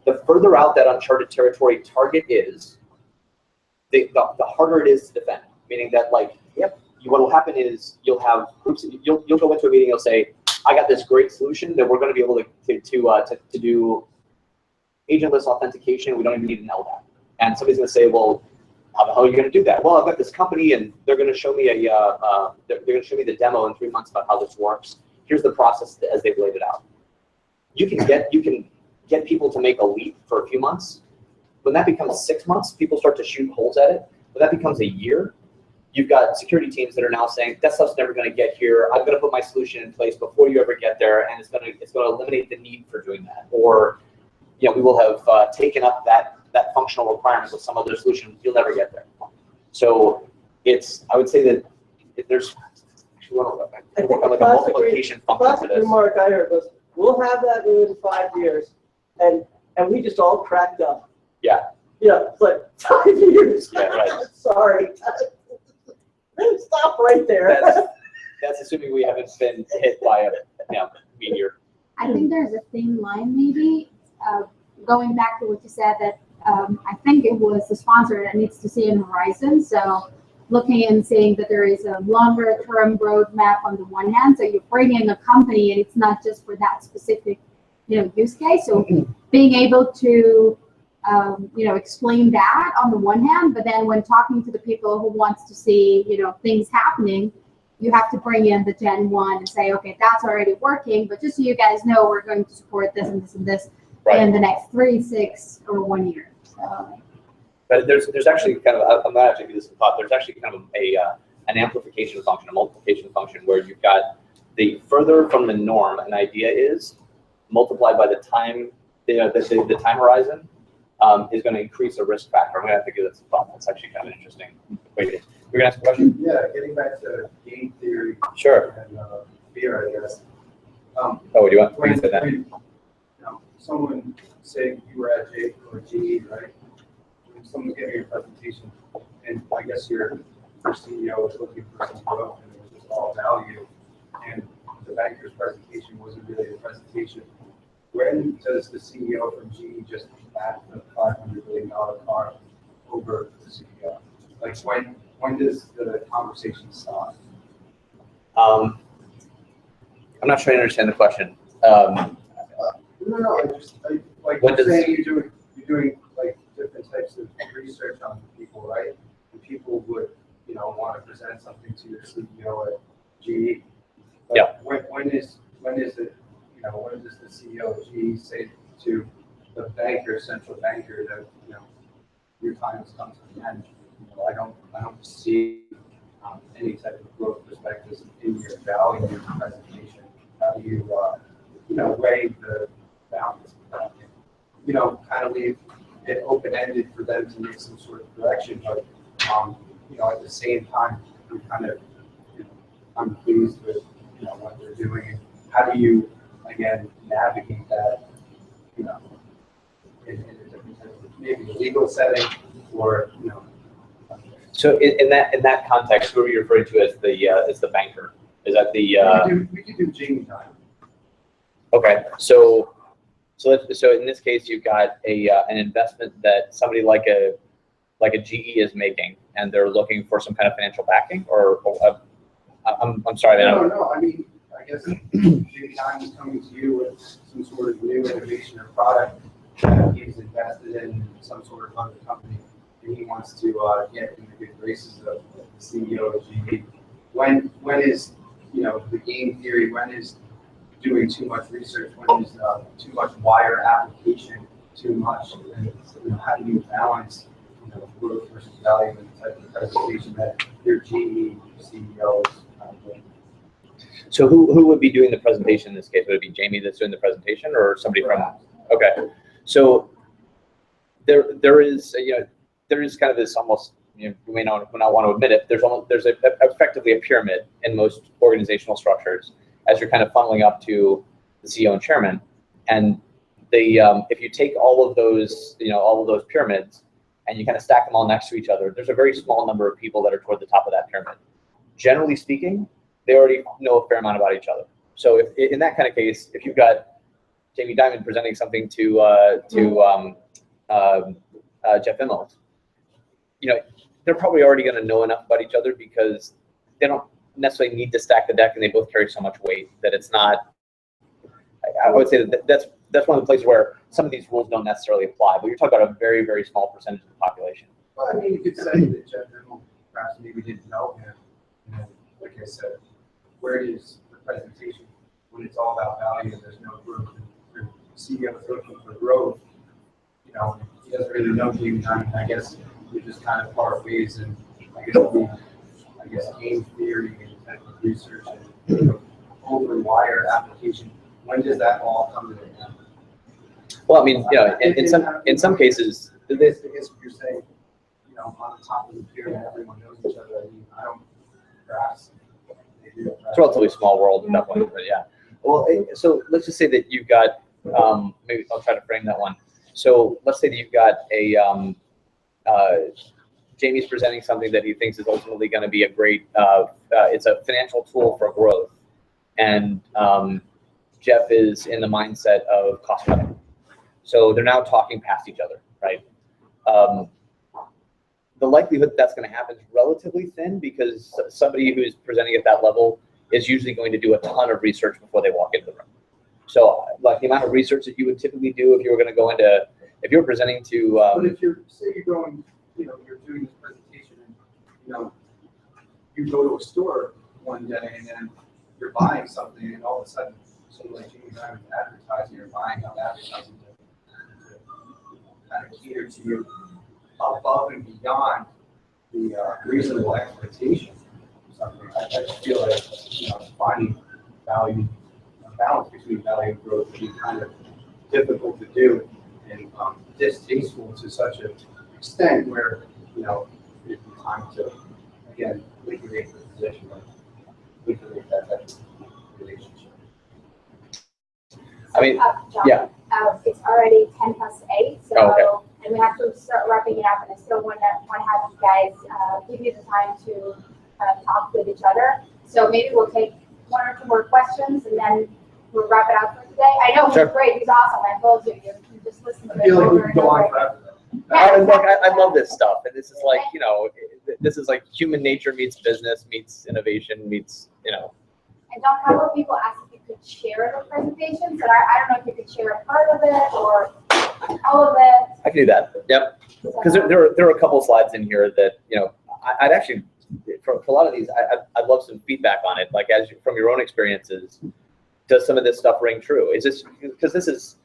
Speaker 2: The further out that uncharted territory target is, the harder it is to defend. Meaning that, like, what will happen is you'll have groups. You'll go into a meeting. You'll say, I got this great solution that we're going to be able to do agentless authentication. We don't even need an LDAP. And somebody's going to say, well, how the hell are you going to do that? Well, I've got this company, and they're going to show me they're going to show me the demo in 3 months about how this works. Here's the process as they've laid it out. You can get people to make a leap for a few months. When that becomes 6 months, people start to shoot holes at it. When that becomes a year, you've got security teams that are now saying that stuff's never going to get here. I'm going to put my solution in place before you ever get there, and it's going to eliminate the need for doing that. Or, we will have taken up that functional requirement with some other solution. You'll never get there. So I would say that there's like a multiplication function to
Speaker 3: Classic
Speaker 2: this.
Speaker 3: remark I heard was, we'll have that within 5 years, and we just all cracked up.
Speaker 2: Yeah.
Speaker 3: Yeah, it's like 5 years.
Speaker 2: Yeah, right.
Speaker 3: Sorry. Stop right there.
Speaker 2: That's assuming we haven't been hit by a meteor.
Speaker 4: I think there's a thin line maybe, going back to what you said, that I think it was the sponsor that needs to see an horizon. So looking and seeing that there is a longer term roadmap on the one hand. So you bring in a company and it's not just for that specific, use case. So being able to, explain that on the one hand, but then when talking to the people who wants to see, things happening, you have to bring in the Gen 1 and say, okay, that's already working, but just so you guys know, we're going to support this and this and this in the next 3, 6, or 1 year. So.
Speaker 2: But there's actually kind of, I'm not actually this thought, there's actually kind of an amplification function, a multiplication function, where you've got the further from the norm an idea is, multiplied by the time, the time horizon, is going to increase the risk factor. I'm going to have to give it some thought. That's actually kind of interesting. Wait, you're going to ask a question?
Speaker 8: Yeah, getting back to game theory.
Speaker 2: Sure.
Speaker 8: And fear, I guess.
Speaker 2: Oh, do you want to say that?
Speaker 8: Someone say you were at J or GE, right? Someone's giving you a presentation, and I guess you're your CEO was looking for some growth and it was just all value. And the banker's presentation wasn't really a presentation. When does the CEO from GE just back the $500 billion car over the CEO? Like when does the conversation stop?
Speaker 2: I'm not sure I understand the question.
Speaker 8: No, like
Speaker 2: When
Speaker 8: you're
Speaker 2: does-
Speaker 8: saying you're doing like different types of research on people, right? And people would, want to present something to your CEO at GE. But
Speaker 2: Yeah.
Speaker 8: When is it, when does the CEO of GE say to the banker, central banker, that, your time has come to an end? I don't see any type of growth perspectives in your value presentation. How do you, weigh the balance of that? Kind of leave it open-ended for them to make some sort of direction, but, at the same time, I'm kind of, I'm pleased with, what they're doing. And how do you, again, navigate that, in a different type of, maybe a legal setting or,
Speaker 2: So in that context, who are you referring to as the banker? Is that the?
Speaker 8: We could do Jamie time.
Speaker 2: Okay, so in this case, you've got an investment that somebody like a GE is making, and they're looking for some kind of financial backing, or I'm sorry, man.
Speaker 8: No, I mean, I guess Jamie time is coming to you with some sort of new innovation or product that he's invested in some sort of other company, and he wants to get in the good graces of the CEO of GE. When is, the game theory, when is doing too much research, when is too much wire application too much, and how do you balance growth versus value and the type of presentation that your GE CEO is doing?
Speaker 2: So who would be doing the presentation in this case? Would it be Jamie that's doing the presentation, or somebody from? Okay, so there is kind of this almost, you may not want to admit it. There's effectively a pyramid in most organizational structures as you're kind of funneling up to the CEO and chairman, and if you take all of those pyramids and you kind of stack them all next to each other, there's a very small number of people that are toward the top of that pyramid. Generally speaking, they already know a fair amount about each other. So if in that kind of case, if you've got Jamie Dimon presenting something to Jeff Immelt, they're probably already going to know enough about each other because they don't necessarily need to stack the deck, and they both carry so much weight that it's not. I would say that's one of the places where some of these rules don't necessarily apply, but you're talking about a very, very small percentage of the population.
Speaker 8: Well, I mean, you could say that Jeff Immelt perhaps maybe didn't know him. And like I said, where is the presentation when it's all about value and there's no growth? And your CEO is looking for growth. He doesn't really know Jamie Dimon. I guess you just kind of part ways, and I guess game theory and type of research and over wire application. When does that all come to an end?
Speaker 2: Well, I mean, in some cases,
Speaker 8: I guess you're saying, on the top of the pyramid, everyone knows each other. I mean, I don't grasp.
Speaker 2: it's a relatively small world at that point, but yeah. Well, so let's just say that you've got, maybe I'll try to frame that one. So let's say that you've got Jamie's presenting something that he thinks is ultimately going to be a great, it's a financial tool for growth. And Jeff is in the mindset of cost cutting. So they're now talking past each other, right? The likelihood that's going to happen is relatively thin because somebody who's presenting at that level is usually going to do a ton of research before they walk into the room. So like the amount of research that you would typically do if you were going to go into, if you're presenting to.
Speaker 8: But if you're going, you're doing this presentation and, you go to a store one day and then you're buying something and all of a sudden someone like Jamie Dimon is advertising, you're buying on advertising to kind of cater to you above and beyond the reasonable expectation of something. I just feel like, finding value, a balance between value and growth would be kind of difficult to do and distasteful to such an extent where, it'd be time to, again, liquidate the position, or liquidate that type of relationship.
Speaker 2: I mean,
Speaker 1: John,
Speaker 2: yeah.
Speaker 1: It's already 8:10, so
Speaker 2: Oh, okay.
Speaker 1: and we have to start wrapping it up. And I still want to have you guys give you the time to talk with each other. So maybe we'll take one or two more questions, and then we'll wrap it up for today. I know he's great. He's awesome. I told you. You just listen to
Speaker 8: I
Speaker 1: it
Speaker 8: feel like we
Speaker 1: over
Speaker 8: could
Speaker 1: and
Speaker 8: go on
Speaker 1: over.
Speaker 8: forever.
Speaker 2: I love this stuff, and this is like, you know, this is like human nature meets business meets innovation meets, you know.
Speaker 1: And John, a couple of people asked if you could share the presentation, but I don't know if you could share a part of it or all of it.
Speaker 2: I can do that. Yep. Because there are a couple slides in here that, you know, I'd actually, for a lot of these, I'd love some feedback on it. Like, as from your own experiences, does some of this stuff ring true? Is this, because this is,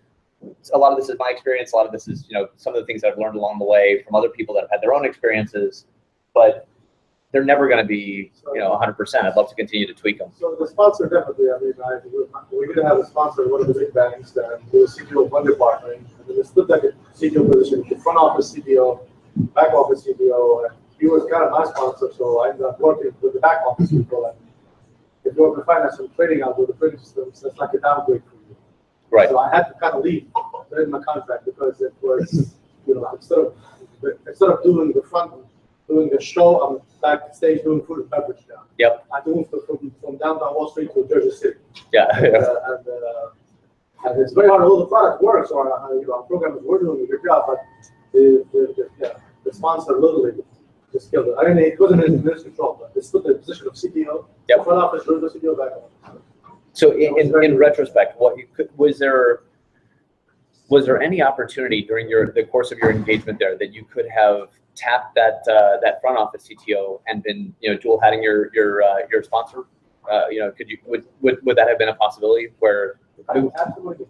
Speaker 2: a lot of this is my experience. A lot of this is, you know, some of the things that I've learned along the way from other people that have had their own experiences, but they're never going to be, you know, 100%. I'd love to continue to tweak them.
Speaker 5: So the sponsor definitely, I mean, we did have a sponsor, one of the big banks, that was CTO of one department, and then they split that CTO position to front office CTO, back office CTO, and he was kind of my sponsor, so I ended up working with the back office people. And if you want to finance some trading out with the trading systems, that's like a downgrade for you.
Speaker 2: Right.
Speaker 5: So I had to kind of leave in my contract because it was, you know, instead of doing the show, I'm backstage doing food and beverage now.
Speaker 2: Yep.
Speaker 5: I moved from downtown Wall Street to Jersey City.
Speaker 2: Yeah.
Speaker 5: And it's very hard. All the product works, or you know, our programmers were doing a good job, but the sponsor literally just killed it. I mean, it wasn't in his control, but they split the position of CTO,
Speaker 2: Yep.
Speaker 5: front office, the CTO, back office.
Speaker 2: So in retrospect, what you could, was there any opportunity during the course of your engagement there that you could have tapped that front office CTO and been, you know, dual hatting your sponsor? You know, would that have been a possibility where?
Speaker 5: Absolutely.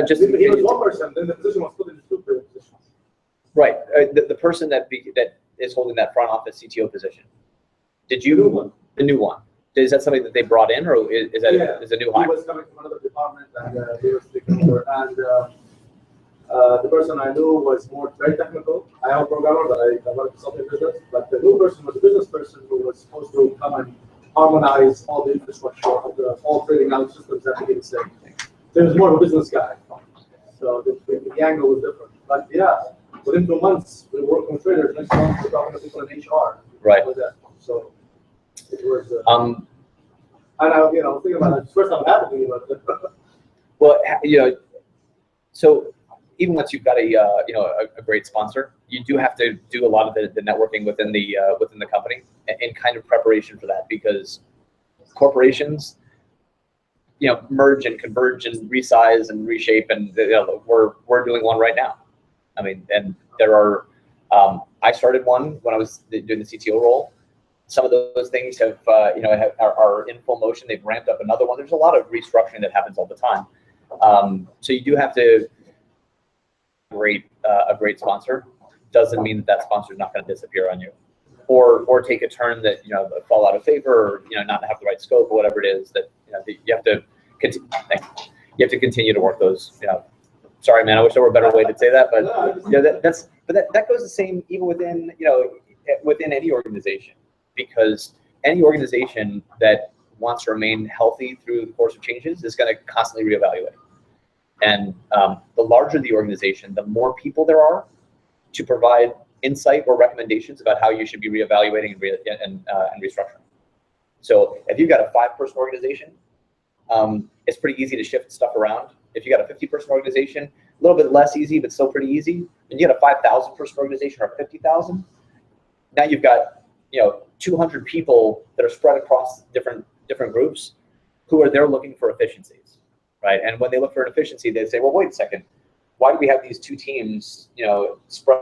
Speaker 2: Just
Speaker 5: He was one person, then the position was split into two positions.
Speaker 2: right. The person that is holding that front office CTO position. Did you? The new one. Is that something that they brought in, or is that is a new hire?
Speaker 5: He was coming from another department, and he was taking over. And the person I knew was very technical. I am a programmer, but I work in something business. But the new person was a business person who was supposed to come and harmonize all the infrastructure of all trading out systems that he was saying. So he was more of a business guy. So the angle was different. But yeah, within 2 months, we were working with traders. Next month, we're talking to people in HR.
Speaker 2: Right.
Speaker 5: With that. So it was.
Speaker 2: And
Speaker 5: I, you know, think about it. It's the first time it happened to me, but.
Speaker 2: well, you know, so even once you've got a great sponsor, you do have to do a lot of the networking within the company in kind of preparation for that, because corporations, you know, merge and converge and resize and reshape, and you know, we're doing one right now. I mean, and there are. I started one when I was doing the CTO role. Some of those things have, are in full motion. They've ramped up another one. There's a lot of restructuring that happens all the time. So you do have to a great sponsor. Doesn't mean that sponsor is not going to disappear on you, or take a turn that, you know, fall out of favor, or, you know, not have the right scope, or whatever it is that, you know, that you have to continue to work those. You know, sorry, man. I wish there were a better way to say that, but you know, that goes the same even within, you know, within any organization. Because any organization that wants to remain healthy through the course of changes is going to constantly reevaluate. And the larger the organization, the more people there are to provide insight or recommendations about how you should be reevaluating and restructuring. So if you've got a 5-person organization, it's pretty easy to shift stuff around. If you got a 50-person organization, a little bit less easy, but still pretty easy. And you got a 5,000-person organization or 50,000, now you've got, you know, 200 people that are spread across different groups who are there looking for efficiencies, right? And when they look for an efficiency, they say, well, wait a second, why do we have these 2 teams, you know, spread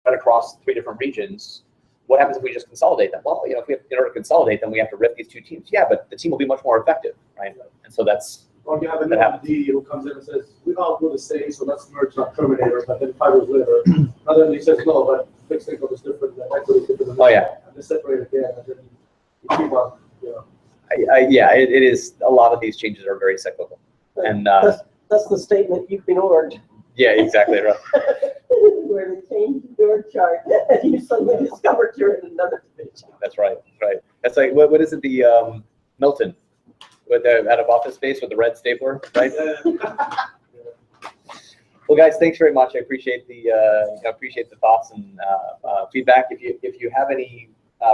Speaker 2: across 3 different regions? What happens if we just consolidate them? Well, you know, in order to consolidate them, we have to rip these 2 teams. Yeah, but the team will be much more effective, right? And so that's.
Speaker 5: Or you have an MD who comes in and says, we all do the same, so let's merge our Terminator. But then 5 years later, another MD says, no, but fixed income is different, equity is different.
Speaker 2: Oh, yeah.
Speaker 5: And they separate again, and then you keep on, you know.
Speaker 2: Yeah, it is. A lot of these changes are very cyclical. And
Speaker 3: that's the statement you've been ordered.
Speaker 2: yeah, exactly right.
Speaker 3: Where they change your chart and you suddenly discovered you're in another division.
Speaker 2: That's right. Right. That's like, what is it? The Milton with the out of office space with the red stapler, right? Well, guys, thanks very much. I appreciate the thoughts and feedback. If you have any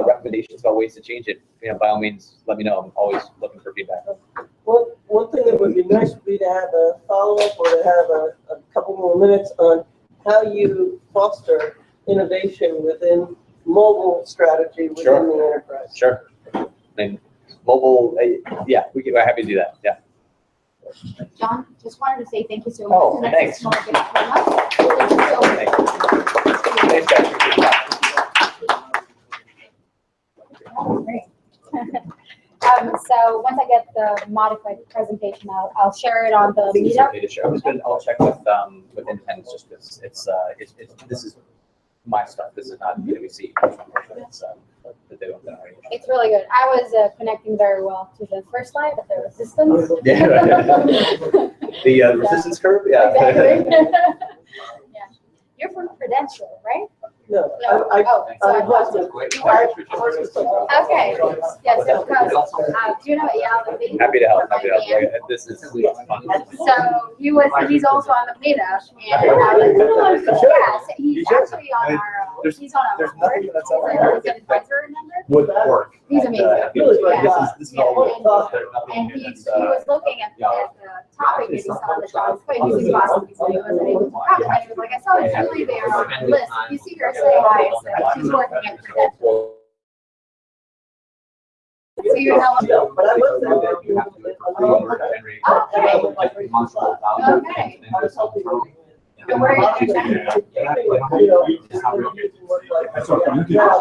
Speaker 2: recommendations about ways to change it, by all means, let me know. I'm always looking for feedback.
Speaker 3: One thing that would be nice would be to have a follow-up or to have a couple more minutes on how you foster innovation within mobile strategy within
Speaker 2: Sure.
Speaker 3: the enterprise.
Speaker 2: Sure. And mobile, yeah, we're happy to do that. Yeah.
Speaker 4: John, just wanted to say thank you so much.
Speaker 2: Oh,
Speaker 4: And that's
Speaker 2: thanks.
Speaker 4: a small gift from us. Thank you so much.
Speaker 2: Thanks, guys. Appreciate that.
Speaker 4: Great.
Speaker 1: So once I get the modified presentation, I'll share it on
Speaker 2: I
Speaker 1: the
Speaker 2: think it's
Speaker 1: meetup.
Speaker 2: okay to share. I'll check with Independence just because this is my stuff. This is not PwC. It's that they don't generate.
Speaker 1: It's really good. I was connecting very well to the first slide of the resistance.
Speaker 2: Yeah. The resistance curve. Yeah.
Speaker 1: Exactly. Yeah. You're from Prudential, right?
Speaker 3: No,
Speaker 1: No.
Speaker 3: I
Speaker 1: Oh, so
Speaker 3: was
Speaker 2: Great.
Speaker 1: okay. Yeah, so because, do you know Eyal Levine?
Speaker 2: Happy to help.
Speaker 1: From
Speaker 2: Happy to help.
Speaker 1: IBM?
Speaker 2: Like, this is fun.
Speaker 1: So he's also on the meetup, and I was, yeah, so he's actually on our, he's on our
Speaker 2: There's
Speaker 1: board.
Speaker 2: nothing that's
Speaker 1: He's
Speaker 2: ever
Speaker 1: an advisor member.
Speaker 2: would work.
Speaker 1: He's amazing.
Speaker 3: Really
Speaker 1: Yeah.
Speaker 2: This is all
Speaker 1: Yeah.
Speaker 2: there's nothing
Speaker 1: And
Speaker 2: here
Speaker 1: he
Speaker 2: that's,
Speaker 1: was looking at the topic and he saw the John's point. He's in Boston, so he wasn't able to come. And he was like, I saw Julie there on the list. You see her say hi. So she's working at Prudential. So you know.
Speaker 3: Yeah, but I was there.
Speaker 1: Okay.
Speaker 3: I was helping them.
Speaker 1: So where are you?
Speaker 3: You know,